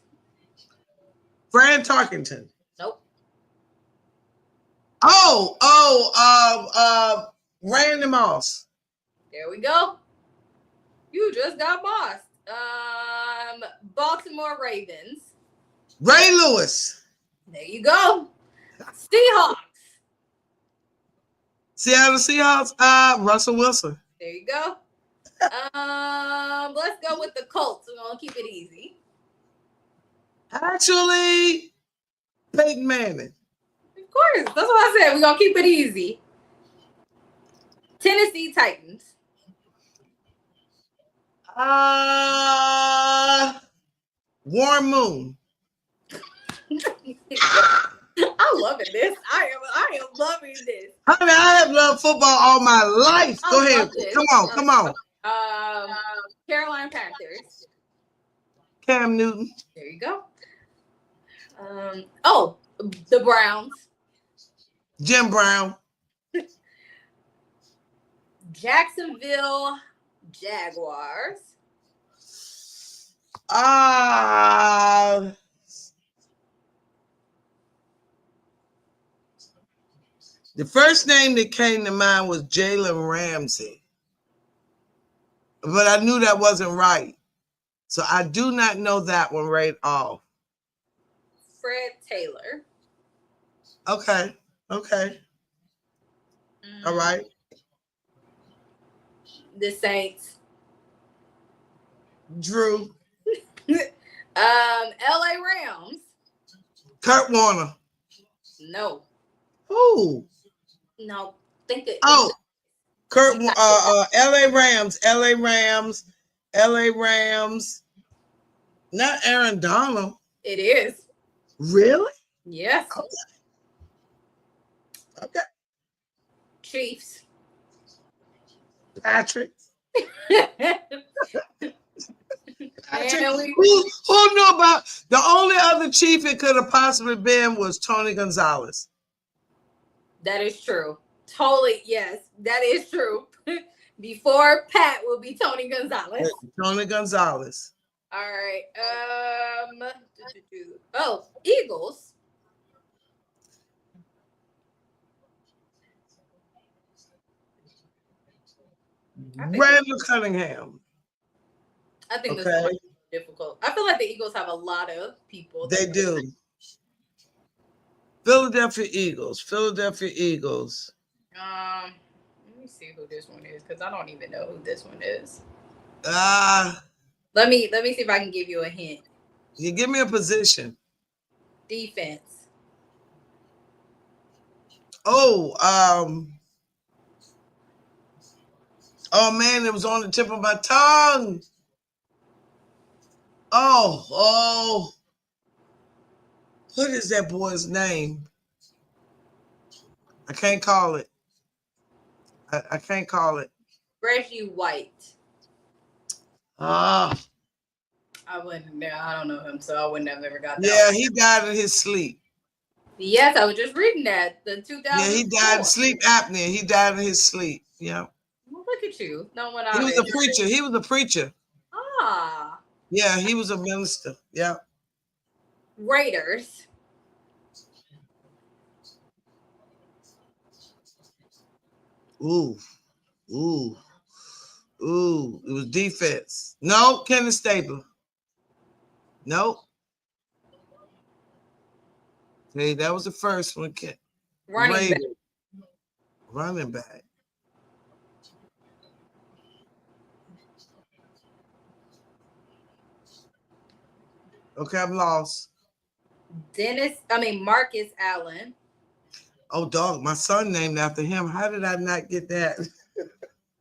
Fran Tarkenton. Nope. Randy Moss. There we go. You just got bossed. Baltimore Ravens. Ray Lewis. There you go. Seahawks. Seattle Seahawks. Russell Wilson. There you go. Let's go with the Colts. We're gonna keep it easy. Actually, Peyton Manning. Of course. That's what I said. We're gonna keep it easy. Tennessee Titans. Warren Moon. I'm loving this. I am loving this. Honey, I have loved football all my life. Go ahead. Come on. Carolina Panthers. Cam Newton. There you go. The Browns. Jim Brown. Jacksonville Jaguars. The first name that came to mind was Jalen Ramsey, but I knew that wasn't right. So I do not know that one right off. Fred Taylor. Okay. All right. The Saints. Drew. LA Rams. Kurt Warner. No. Who? No. Think it. Kurt. LA Rams. Not Aaron Donald. It is. Really? Yes. Okay. Chiefs. Patrick. Patrick. And we, Who knew about the only other Chief it could have possibly been was Tony Gonzalez. that is true. Totally, yes, that is true. Before Pat will be Tony Gonzalez. Tony Gonzalez. All right. Oh, Eagles. Randall Cunningham. I think this Okay. is difficult. I feel like the Eagles have a lot of people. They do. Philadelphia Eagles. Philadelphia Eagles. Let me see who this one is because I don't even know who this one is. Let me see if I can give you a hint. You give me a position. Defense. Oh man, it was on the tip of my tongue. Oh. What is that boy's name? I can't call it. I can't call it. Reggie White. Ah. I don't know him, so I wouldn't have ever got that. Yeah, one. he died in his sleep. Yes, I was just reading that. The 2000. Yeah, he died in sleep apnea. He died in his sleep. Yeah. Well, look at you. No one. He was a preacher. He was a preacher. Ah. Yeah, he was a minister. Yeah. Raiders. Ooh. It was defense. No, Kenneth Stabler. Nope. Hey, that was the first one. Running back. Running back. Okay, I'm lost. Marcus Allen. Oh, dog, my son named after him. How did I not get that?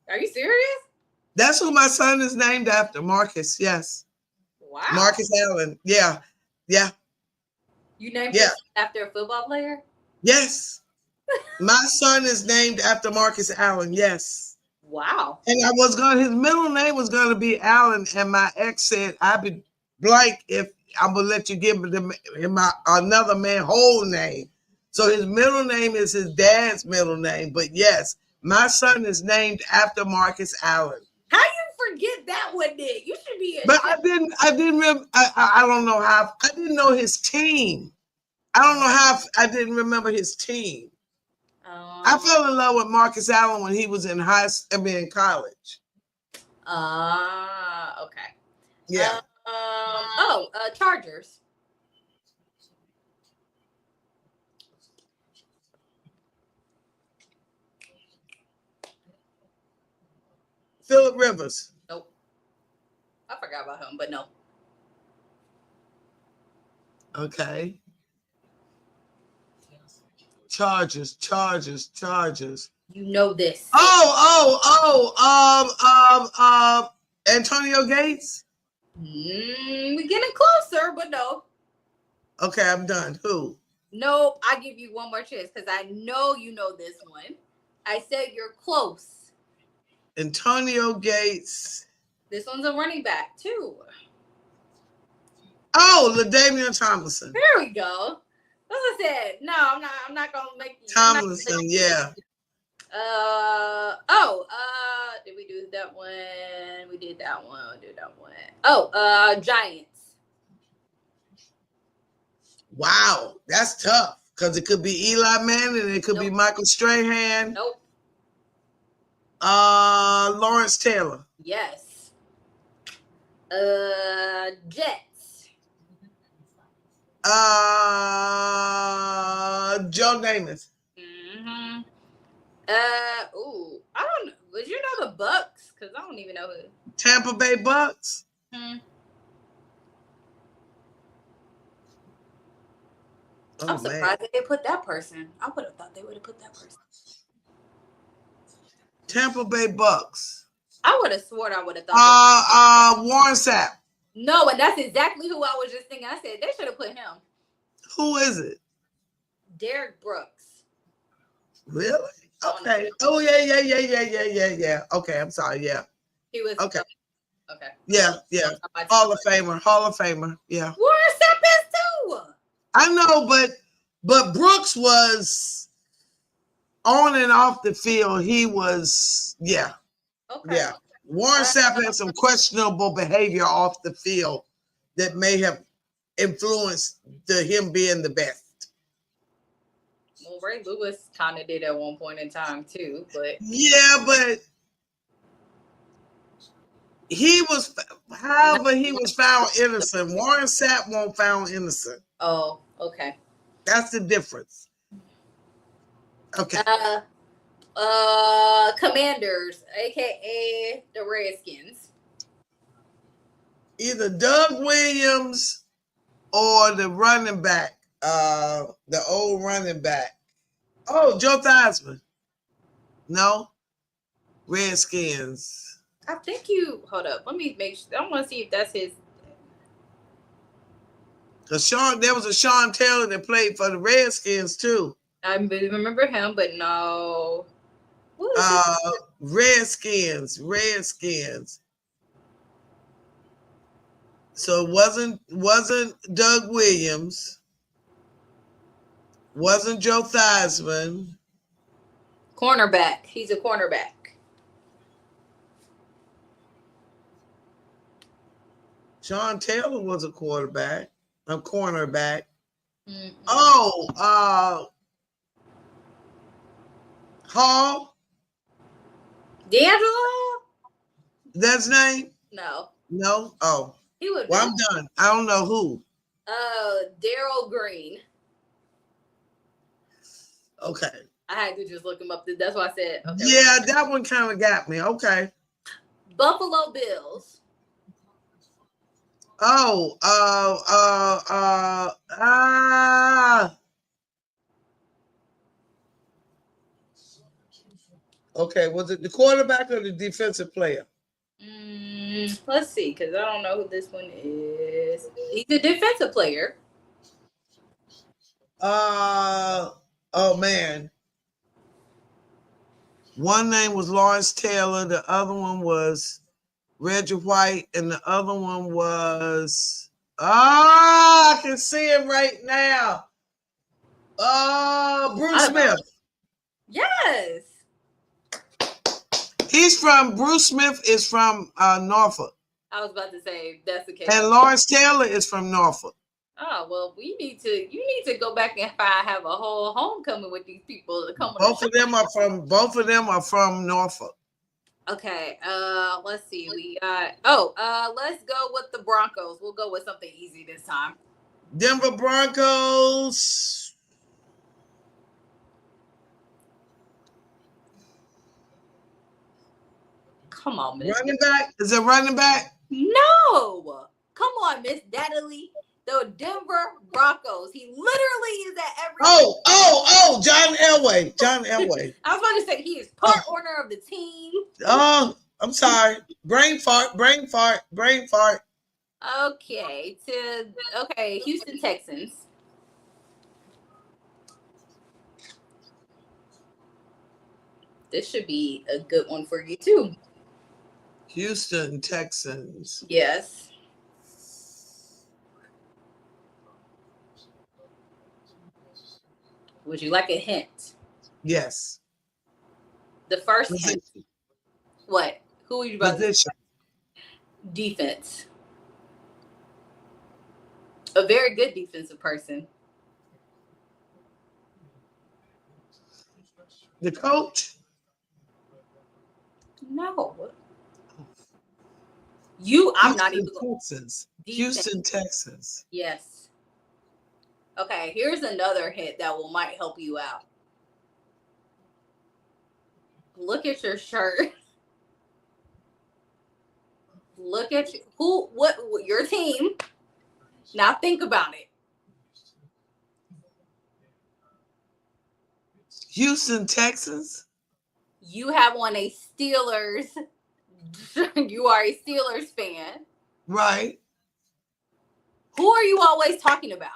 Are you serious? That's who my son is named after, Marcus. Yes. Wow. Marcus Allen. Yeah. You named him after a football player? Yes. My son is named after Marcus Allen. Yes. Wow. And his middle name was going to be Allen. And my ex said, I'd be blank if I'm going to let you give him another man whole name. So his middle name is his dad's middle name. But yes, my son is named after Marcus Allen. How you forget that one, Nick? You should be. But I didn't remember. I don't know how. I didn't know his team. I don't know how I didn't remember his team. I fell in love with Marcus Allen when he was in college. Okay. Yeah. Chargers. Phillip Rivers. Nope. I forgot about him, but no. Okay. Chargers. You know this. Antonio Gates. We're getting closer, but no. Okay, I'm done. Who? No, I give you one more chance because I know you know this one. I said you're close. Antonio Gates. This one's a running back too. Oh, LaDainian Tomlinson. There we go. As I said, no, I'm not gonna make you. Tomlinson, yeah. Did we do that one? We did that one. Oh, Giants. Wow, that's tough because it could be Eli Manning and it could be Michael Strahan. Nope. Lawrence Taylor. Yes. Jets. Joe Namath. Mm-hmm. I don't know. Would you know the Bucks? Because I don't even know who. Tampa Bay Bucks. I'm surprised that they put that person. I would have thought they would have put that person. Tampa Bay Bucks. I would have sworn I would have thought. Warren Sapp. No, and that's exactly who I was just thinking. I said they should have put him. Who is it? Derek Brooks. Really? Okay. Oh yeah. Okay, I'm sorry. Yeah. He was Okay. Okay. Yeah. Hall of Famer. Yeah. Warren Sapp is too. I know, but Brooks was on and off the field. He was, yeah. Okay. Yeah. Warren Sapp had some questionable behavior off the field that may have influenced him being the best. Well, Ray Lewis kind of did at one point in time too, but yeah, but he was, however, he was found innocent. Warren Sapp won't found innocent. Oh, okay. That's the difference. Okay. Commanders, aka the Redskins. Either Doug Williams or the running back, the old running back. Oh, Joe Theismann. No, Redskins. I think you hold up. Let me make sure. I want to see if that's his. Cause there was a Sean Taylor that played for the Redskins too. I remember him, but no. Redskins. So it wasn't Doug Williams, wasn't Joe Theismann. Cornerback. He's a cornerback. Sean Taylor was a cornerback. Mm-hmm. Oh, Hall. D'Angelo? That's his name? No. Oh. He would. Well, I'm done. I don't know who. Daryl Green. Okay. I had to just look him up. That's why I said. Okay. Yeah, that one kind of got me. Okay. Buffalo Bills. Oh, Okay, was it the quarterback or the defensive player? Let's see, because I don't know who this one is. He's a defensive player. Oh man. One name was Lawrence Taylor, the other one was Reggie White, and the other one was I can see him right now. Bruce Smith. Yes. Bruce Smith is from Norfolk. I was about to say that's the case. And Lawrence Taylor is from Norfolk. Oh, well, you need to go back and have a whole homecoming with these people to come. Both of them are from Norfolk. Okay, let's see. We got let's go with the Broncos. We'll go with something easy this time. Denver Broncos. Come on, Miss. Running back? Is it running back? No. Come on, Miss Dadley. The Denver Broncos. He literally is at every. Oh, John Elway. I was about to say he is part owner of the team. Oh, I'm sorry. Brain fart. Okay, Houston Texans. This should be a good one for you too. Houston Texans. Yes. Would you like a hint? Yes. The first hint. What? Who are you about to say? Defense. A very good defensive person. The coach? No. I'm not even. Texans. Houston Texans. Yes. Okay, here's another hint that might help you out. Look at your shirt. Look at what your team. Now think about it. Houston Texans. You have on a Steelers. You are a Steelers fan. Right. Who are you always talking about?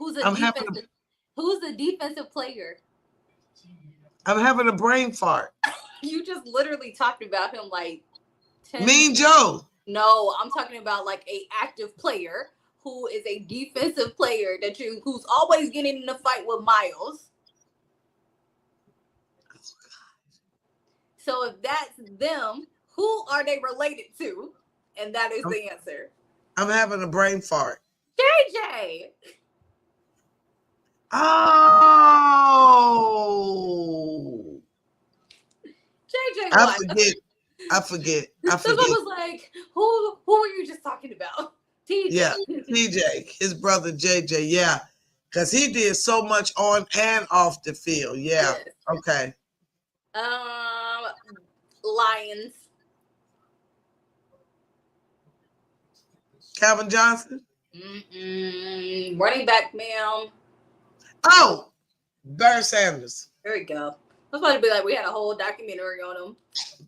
Who's a I'm having defensive player? I'm having a brain fart. You just literally talked about him like 10 Mean Joe. No, I'm talking about like a active player who is a defensive player who's always getting in a fight with Miles. So if that's them, who are they related to? And that is the answer. I'm having a brain fart. JJ. Oh. JJ I won. forget. Someone was like, who were you just talking about? TJ. Yeah, TJ, his brother JJ. Yeah, because he did so much on and off the field. Yeah. Yes. Okay. Lions. Calvin Johnson. Running back, ma'am. Oh, Barry Sanders. There we go. I was about to be like, we had a whole documentary on him.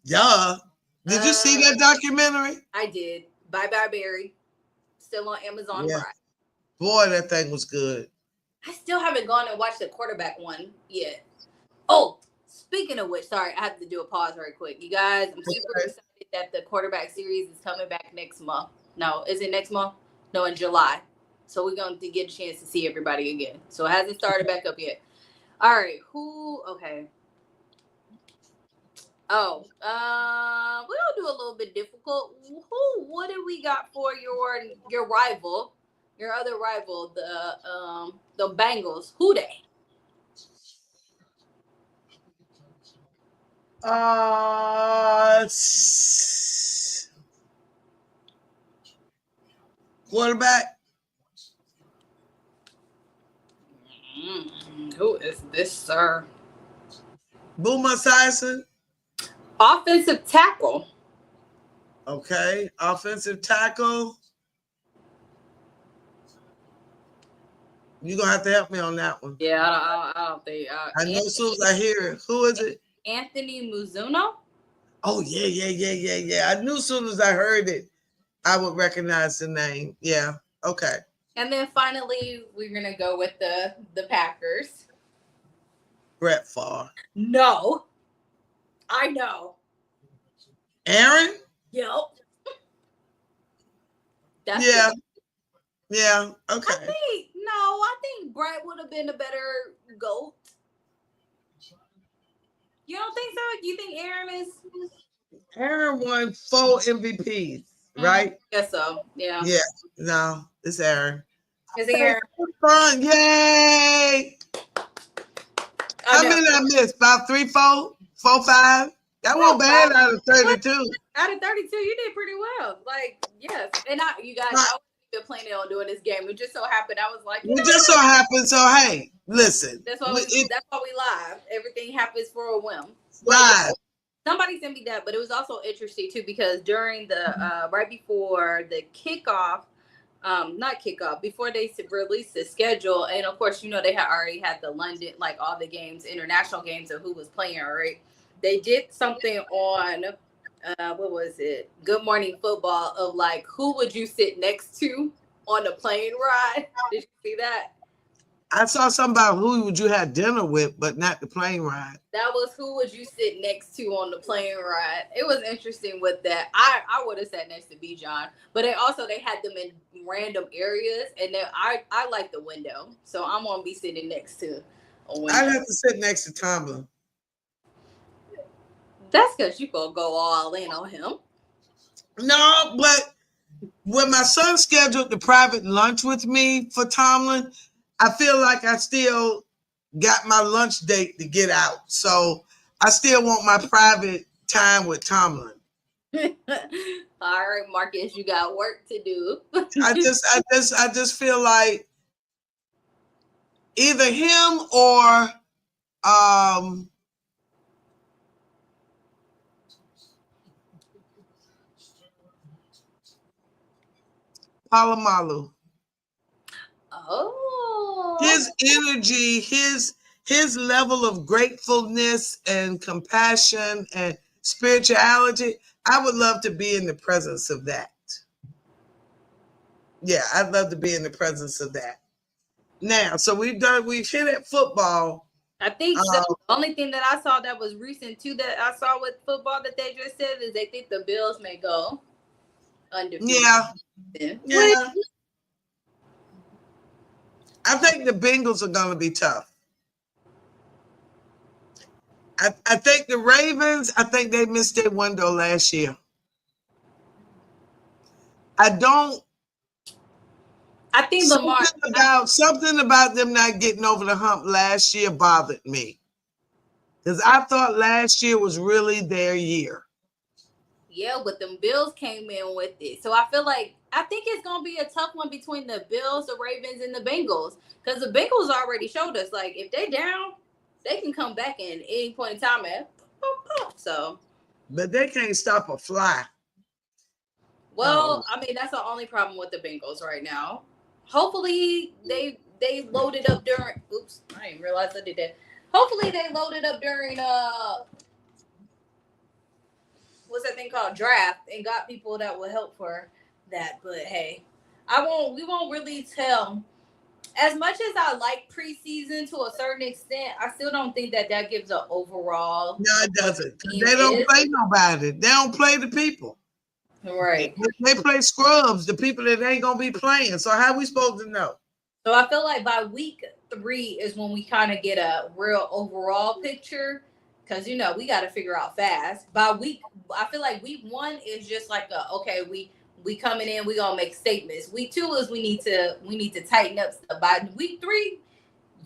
Yeah. Did you see that documentary? I did. Bye Bye Barry. Still on Amazon Prime. Boy, that thing was good. I still haven't gone and watched the quarterback one yet. Oh, speaking of which, sorry, I have to do a pause right quick. You guys, I'm super excited that the quarterback series is coming back next month. No, is it next month? No, in July. So we're going to get a chance to see everybody again. So it hasn't started back up yet. All right. Okay. Oh, we'll do a little bit difficult. What do we got for your rival, your other rival, the Bengals? Who they? Quarterback. Who is this, sir? Boomer Esiason. Offensive tackle. Okay, offensive tackle. You're going to have to help me on that one. Yeah, I don't think. I know as soon as I hear it. Who is it? Anthony Mizuno. Oh, yeah. I knew as soon as I heard it, I would recognize the name. Yeah, okay. And then finally, we're going to go with the Packers. Brett Favre. No. I know. Aaron? Yep. That's Yeah. it. Yeah, okay. I think Brett would have been a better GOAT. You don't think so? You think Aaron is? Aaron won 4 MVPs, right? Guess so. Yeah. Yeah. No, it's Aaron. Is it Aaron? Fun. Yay! How many I missed? About 3, 4, 4, 5? That wasn't bad out of 32. Out of 32, you did pretty well. Like, yes. And you guys, I wasn't even planning on doing this game. It just so happened I was like, It just so happened. So hey, listen. That's why we live. Everything happens for a whim. Live. Somebody sent me that, but it was also interesting too because during the right before the kickoff, before they released the schedule, and of course, they had already had the London, like all the games, international games of who was playing, right? They did something on, what was it? Good Morning Football of like, who would you sit next to on the plane ride? Did you see that? I saw something about who would you have dinner with, but not the plane ride. That was who would you sit next to on the plane ride. It was interesting with that. I would have sat next to Bijan, but they had them in random areas, and then I like the window, so I'm gonna be sitting next to a window. I'd have to sit next to Tomlin. That's because you gonna go all in on him. No, but when my son scheduled the private lunch with me for Tomlin, I feel like I still got my lunch date to get out. So I still want my private time with Tomlin. All right, Marcus, you got work to do. I just feel like either him or Palomalu. Oh, His energy, his level of gratefulness and compassion and spirituality, I would love to be in the presence of that. Yeah, I'd love to be in the presence of that. Now, so we've hit at football. I think the only thing that I saw that was recent too that I saw with football that they just said is they think the Bills may go undefeated. Yeah. I think the Bengals are going to be tough. I think the Ravens, I think they missed their window last year. I think something about them not getting over the hump last year bothered me. Because I thought last year was really their year. Yeah, but them Bills came in with it. So I think it's going to be a tough one between the Bills, the Ravens, and the Bengals. Because the Bengals already showed us, like, if they down, they can come back in any point in time. So. But they can't stop a fly. Well, I mean, that's the only problem with the Bengals right now. Hopefully, they loaded up during. Oops, I didn't realize I did that. Hopefully, they loaded up during what's that thing called, draft, and got people that will help for that. But hey, we won't really tell. As much as I like preseason to a certain extent, I still don't think that gives an overall. No, it doesn't. They don't play nobody. They don't play the people. Right. They play scrubs, the people that ain't gonna be playing. So how are we supposed to know? So I feel like by week 3 is when we kind of get a real overall picture, because we got to figure out fast. I feel like week 1 is just like we coming in, we gonna make statements. Week 2 is we need to tighten up stuff. By week 3,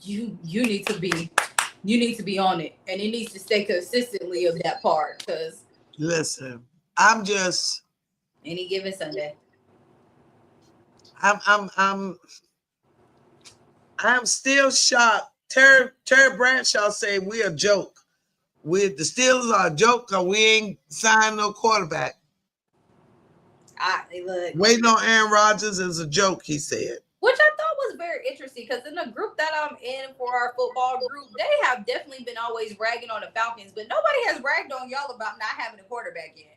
you need to be on it, and it needs to stay consistently of that part. Because listen, I'm just any given Sunday. I'm still shocked. Terry Bradshaw said we a joke. The Steelers are a joke because we ain't signed no quarterback. Waiting on Aaron Rodgers is a joke, he said. Which I thought was very interesting because in the group that I'm in for our football group, they have definitely been always ragging on the Falcons, but nobody has ragged on y'all about not having a quarterback yet.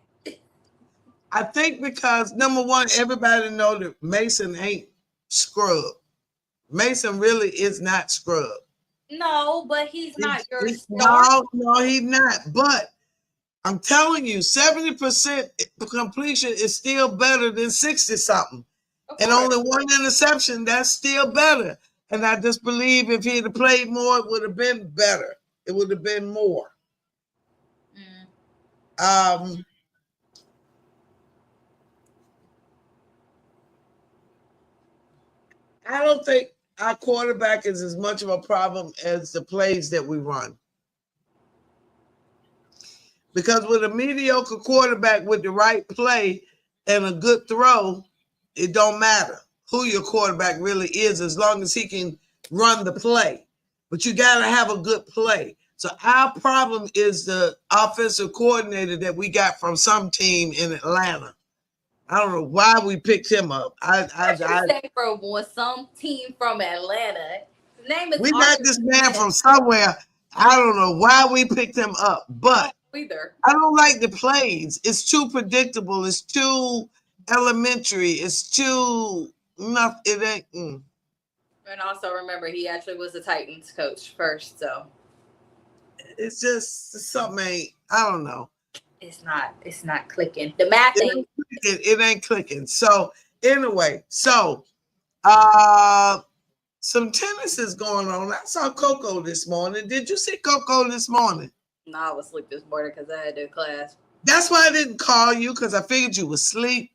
I think because, number one, everybody know that Mason ain't scrub. Mason really is not scrub. No, but he's not your star. No, he's not. But I'm telling you, 70% completion is still better than 60-something. And only one interception, that's still better. And I just believe if he'd have played more, it would have been better. It would have been more. I don't think our quarterback is as much of a problem as the plays that we run. Because with a mediocre quarterback with the right play and a good throw, it don't matter who your quarterback really is as long as he can run the play. But you got to have a good play. So our problem is the offensive coordinator that we got from some team in Atlanta. I don't know why we picked him up. From some team from Atlanta. His name is. We got this man from somewhere. I don't know why we picked him up, but I don't like the plays. It's too predictable. It's too elementary. It's too enough. It ain't. And also remember, he actually was the Titans coach first, so it's just something ain't. I don't know. It's not clicking. The math ain't. It ain't clicking. So anyway, some tennis is going on. I saw Coco this morning. Did you see Coco this morning? No, I was asleep this morning because I had to class. That's why I didn't call you, because I figured you was asleep.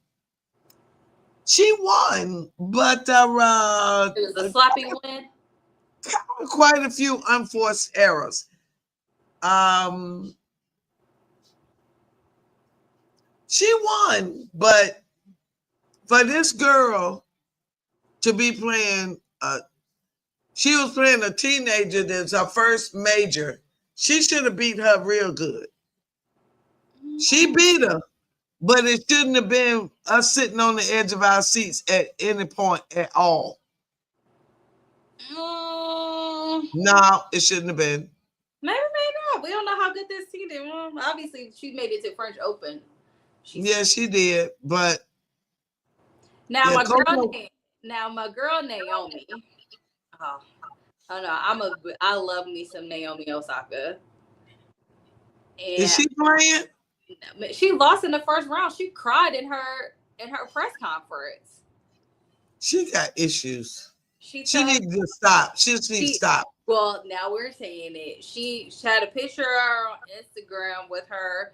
She won, but it was a sloppy win. Quite a few unforced errors. She won, but for this girl to be playing, she was playing a teenager that's her first major. She should have beat her real good. She beat her, but it shouldn't have been us sitting on the edge of our seats at any point at all. No, it shouldn't have been. Maybe not. We don't know how good this team is. Obviously, she made it to French Open. She did, but now my girl Naomi. Oh, I don't know. I love me some Naomi Osaka. Is And she playing? she lost in the first round. She cried in her press conference. She got issues. She She needs to stop. She just needs to stop. Well, now we're saying it. She had a picture on Instagram with her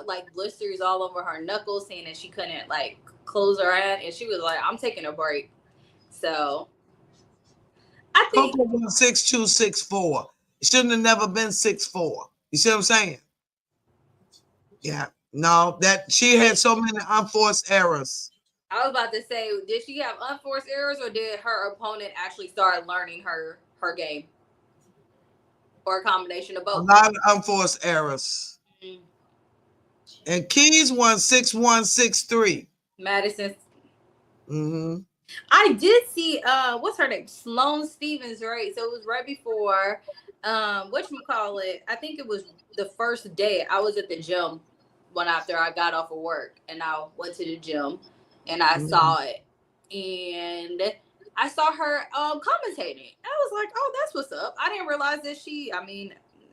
like blisters all over her knuckles, saying that she couldn't like close her hand, and she was like, "I'm taking a break." So I think Coco won 6'2", 6'4". It shouldn't have never been 6'4". You see what I'm saying? Yeah. No, that she had so many unforced errors. I was about to say, did she have unforced errors, or did her opponent actually start learning her game, or a combination of A both? lot of unforced errors. Mm-hmm. And Keys won 6'1", 6'3". Madison. Mm-hmm. I did see what's her name? Sloane Stevens, right? So it was right before whatchamacallit. I think it was the first day I was at the gym after I got off of work, and I went to the gym and I saw it. And I saw her commentating. I was like, oh, that's what's up. I didn't realize that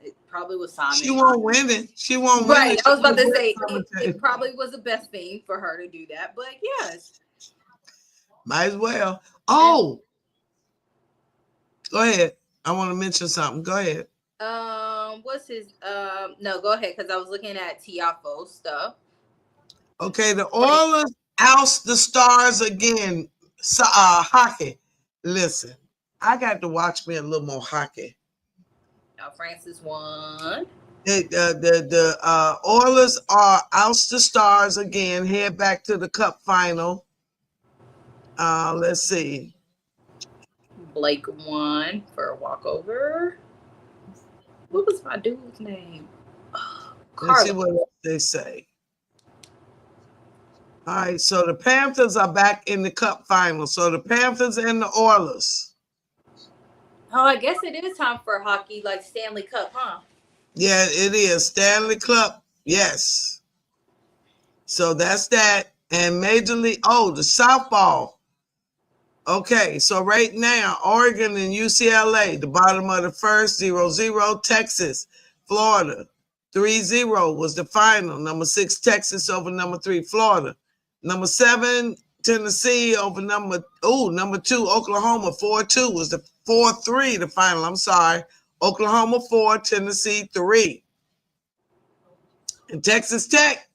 it probably was Simon. She won't win it. She won't win Right. it. I was about to say it probably was the best thing for her to do that. But yes. Might as well. Oh, go ahead. I want to mention something. Go ahead. What's his? No, go ahead, because I was looking at Tiafo stuff. Okay, the Oilers oust the Stars again. Hockey. Listen, I got to watch me a little more hockey. Now Francis won. The Oilers are oust the Stars again. Head back to the Cup final. Let's see. Blake won for a walkover. What was my dude's name? Let's see what else they say. All right, so the Panthers are back in the Cup final. So the Panthers and the Oilers. Oh, I guess it is time for hockey, like Stanley Cup, huh? Yeah, it is. Stanley Cup, yes. So that's that. And Major League, the softball. Okay, so right now, Oregon and UCLA, the bottom of the first, 0-0. Texas, Florida, 3-0 was the final. Number 6, Texas over number 3, Florida. Number 7, Tennessee over number 2, Oklahoma, 4-2 was the 4-3, the final. I'm sorry. Oklahoma 4, Tennessee 3. And Texas Tech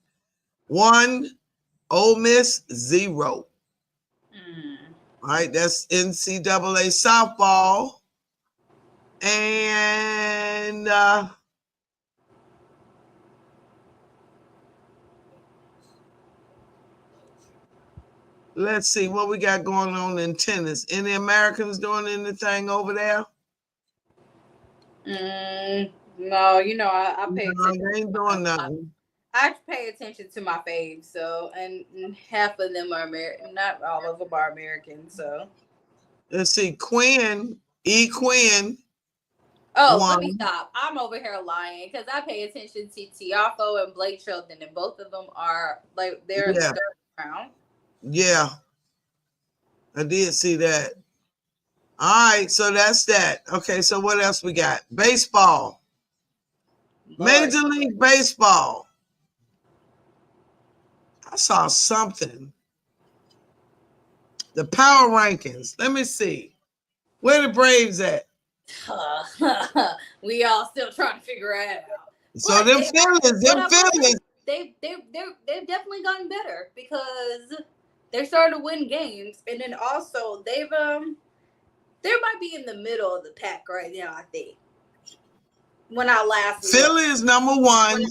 1, Ole Miss 0. All right, that's NCAA softball. And let's see what we got going on in tennis. Any Americans doing anything over there? No, I pay attention. They ain't doing nothing. I pay attention to my faves, so and half of them are American. Not all of them are American. So let's see, Quinn. Oh, let me stop. I'm over here lying because I pay attention to Tiafo and Blake Shelton, and both of them are like they're in the third round. Yeah, I did see that. All right, so that's that. Okay, so what else we got? Baseball. Major League Baseball. I saw something. The power rankings. Let me see. Where the Braves at? We all still trying to figure it out. So them Phillies. They've definitely gotten better because they're starting to win games, and then also they might be in the middle of the pack right now. I think when I last Philly is number 1.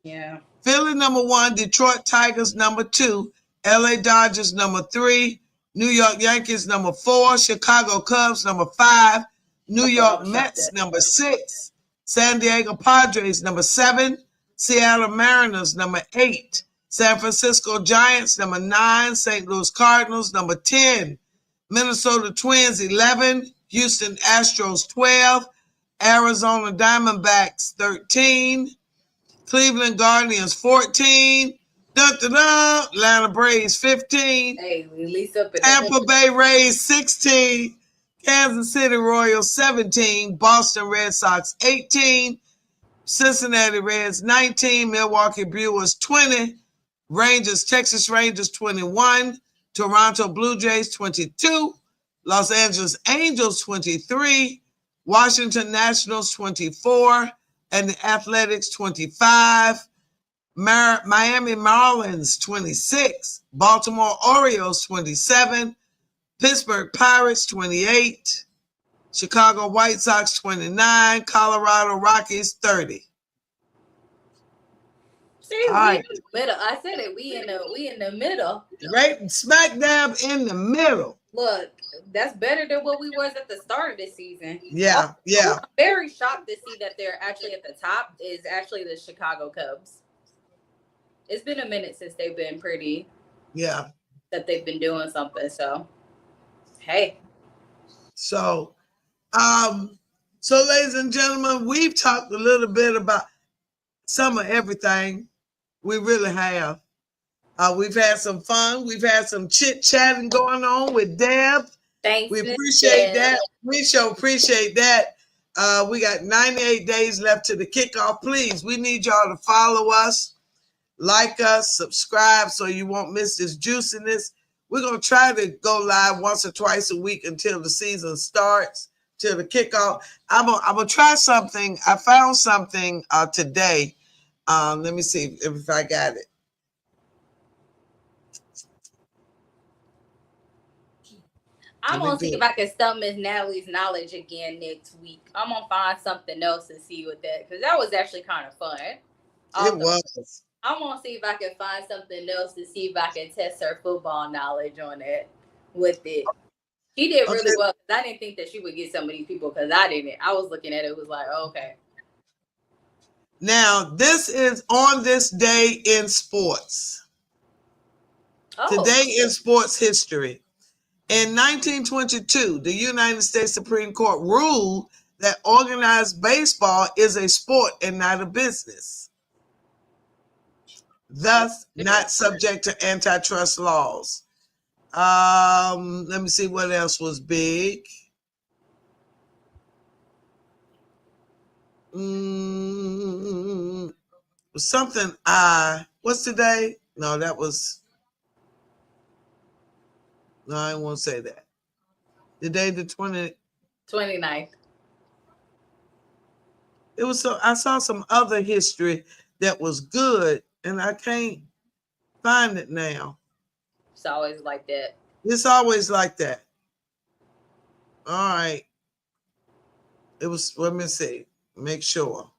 Yeah. Philly number 1, Detroit Tigers number 2, LA Dodgers number 3, New York Yankees number 4, Chicago Cubs number 5, New York Mets number 6, San Diego Padres number 7, Seattle Mariners number 8, San Francisco Giants number 9, St. Louis Cardinals number 10, Minnesota Twins 11, Houston Astros 12, Arizona Diamondbacks 13, Cleveland Guardians 14, Atlanta Braves 15, hey, at least up in Tampa Bay Rays 16. Kansas City Royals 17, Boston Red Sox 18, Cincinnati Reds 19, Milwaukee Brewers 20, Texas Rangers 21, Toronto Blue Jays 22, Los Angeles Angels 23, Washington Nationals 24, and the Athletics 25, Miami Marlins 26, Baltimore Orioles 27, Pittsburgh Pirates 28, Chicago White Sox 29, Colorado Rockies 30. See, we in the middle. I said it. We in the middle. Right smack dab in the middle. Look, that's better than what we was at the start of the season. Yeah. I'm very shocked to see that they're actually at the top is actually the Chicago Cubs. It's been a minute since they've been pretty. Yeah. That they've been doing something. So, hey. So, ladies and gentlemen, we've talked a little bit about some of everything. We really have. We've had some fun. We've had some chit-chatting going on with Deb. Thanks. We appreciate that. We sure appreciate that. We got 98 days left to the kickoff. Please, we need y'all to follow us, like us, subscribe so you won't miss this juiciness. We're going to try to go live once or twice a week until the season starts, till the kickoff. I'm gonna try something. I found something today. Let me see if I got it. I'm going to see if I can stump Miss Natalie's knowledge again next week. I'm going to find something else to see with that because that was actually kind of fun. It was. I'm going to see if I can find something else to see if I can test her football knowledge on it with it. She did really well because I didn't think that she would get some of these people because I didn't. I was looking at it was like, oh, okay. Now, this is on this day in sports. Oh. Today in sports history. In 1922, the United States Supreme Court ruled that organized baseball is a sport and not a business, thus not subject to antitrust laws. Let me see what else was big. Something what's today? No, that was. No, I won't say that. The day the 29th. It was so I saw some other history that was good, and I can't find it now. It's always like that. It's always like that. All right. It was, let me see. Make sure.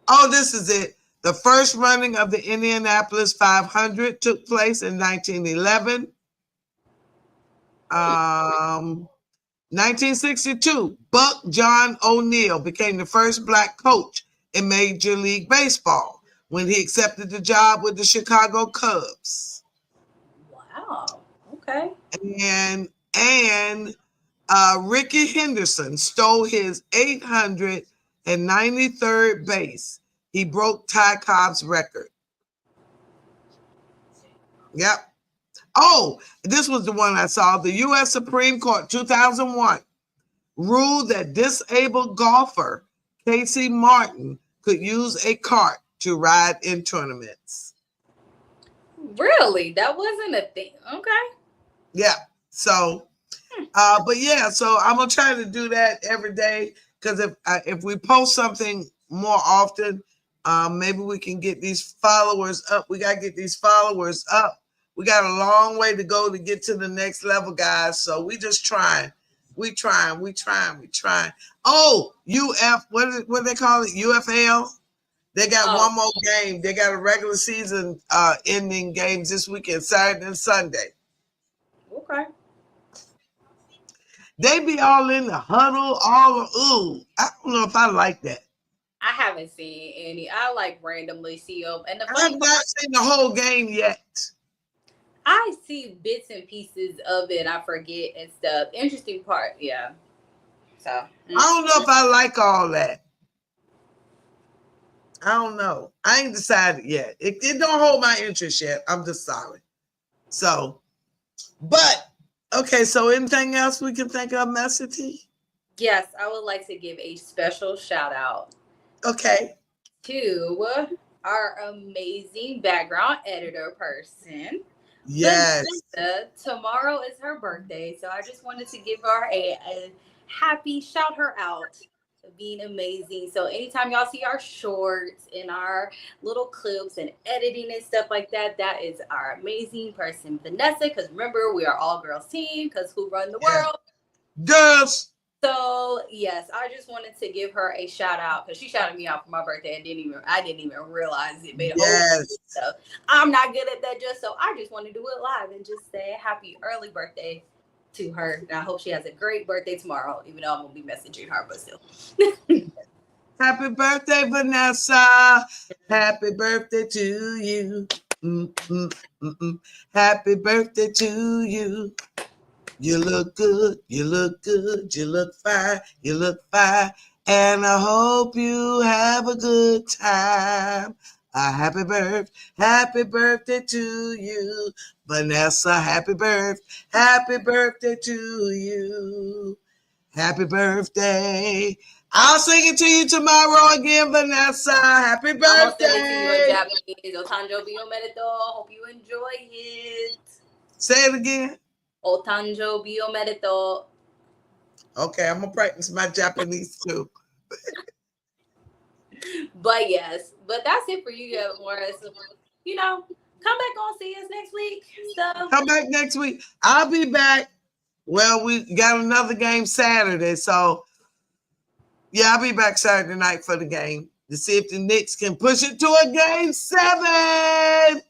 Oh, this is it. The first running of the Indianapolis 500 took place in 1911. 1962, Buck John O'Neill became the first Black coach in Major League Baseball when he accepted the job with the Chicago Cubs. Wow. Okay. And Ricky Henderson stole his 893rd base. He broke Ty Cobb's record. Yep. Oh, this was the one I saw. The U.S. Supreme Court, 2001, ruled that disabled golfer Casey Martin could use a cart to ride in tournaments. Really? That wasn't a thing. Okay. Yeah. So, but yeah, so I'm going to try to do that every day because if we post something more often, maybe we can get these followers up. We got to get these followers up. We got a long way to go to get to the next level, guys. So we just trying. We trying. Oh, what do they call it? UFL. They got one more game. They got a regular season ending games this weekend, Saturday and Sunday. Okay. They be all in the huddle, I don't know if I like that. I haven't seen any. I like randomly see them. And I've not seen the whole game yet. I see bits and pieces of it. I forget and stuff. Interesting part, yeah. So I don't know if I like all that. I don't know. I ain't decided yet. It don't hold my interest yet. I'm just sorry. So, but Okay, so anything else we can think of, Master T? Yes, I would like to give a special shout out Okay. to our amazing background editor person. Yes. Vanessa. Tomorrow is her birthday, so I just wanted to give her a happy shout her out for being amazing. So anytime y'all see our shorts and our little clips and editing and stuff like that, that is our amazing person, Vanessa. Because remember, we are all girls team. Because who run the Yeah. world? Girls. So yes, I just wanted to give her a shout out because she shouted me out for my birthday and I didn't even realize it. Made a whole stuff. I'm not good at that, so I just want to do it live and just say happy early birthday to her. And I hope she has a great birthday tomorrow, even though I'm gonna be messaging her, but still. Happy birthday, Vanessa. Happy birthday to you. Happy birthday to you. You look good, you look good, you look fine, you look fine. And I hope you have a good time. Happy birthday to you. Vanessa, happy birthday to you. Happy birthday. I'll sing it to you tomorrow again, Vanessa. Happy birthday. I'm gonna sing it to you in Japanese. Otanjo Biomedeto. Hope you enjoy it. Say it again. Otanjo Biomedeto. Okay, I'm gonna practice my Japanese too. But yes, but that's it for you, Morris. You know, come back on, see us next week. So Come back next week. I'll be back. Well, we got another game Saturday, so yeah, I'll be back Saturday night for the game to see if the Knicks can push it to a game 7.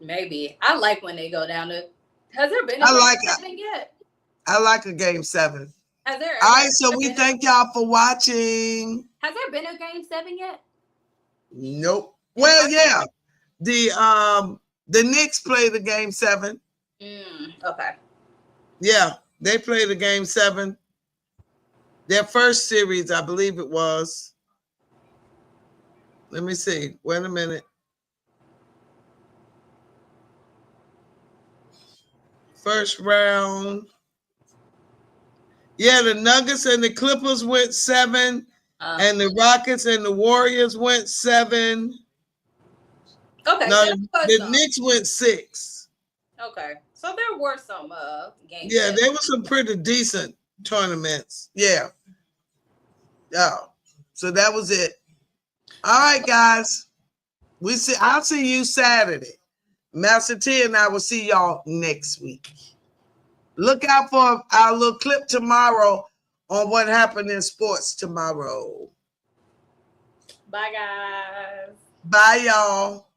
maybe. I like when they go down to. Has there been a game 7 yet? I like a game 7. Has there? All right, so we thank y'all for watching. Has there been a game 7 yet? Nope. Well, yeah. The Knicks played the game 7. Okay. Yeah, they played the game 7. Their first series, I believe it was. Let me see. Wait a minute. First round. Yeah, the Nuggets and the Clippers went 7, and the Rockets and the Warriors went 7. Okay. No, the Knicks went 6. Okay, so there were some games. Yeah, there were some pretty decent tournaments. Yeah. Yeah. So that was it. All right, guys. I'll see you Saturday. Master T and I will see y'all next week. Look out for our little clip tomorrow on what happened in sports tomorrow. Bye, guys. Bye, y'all.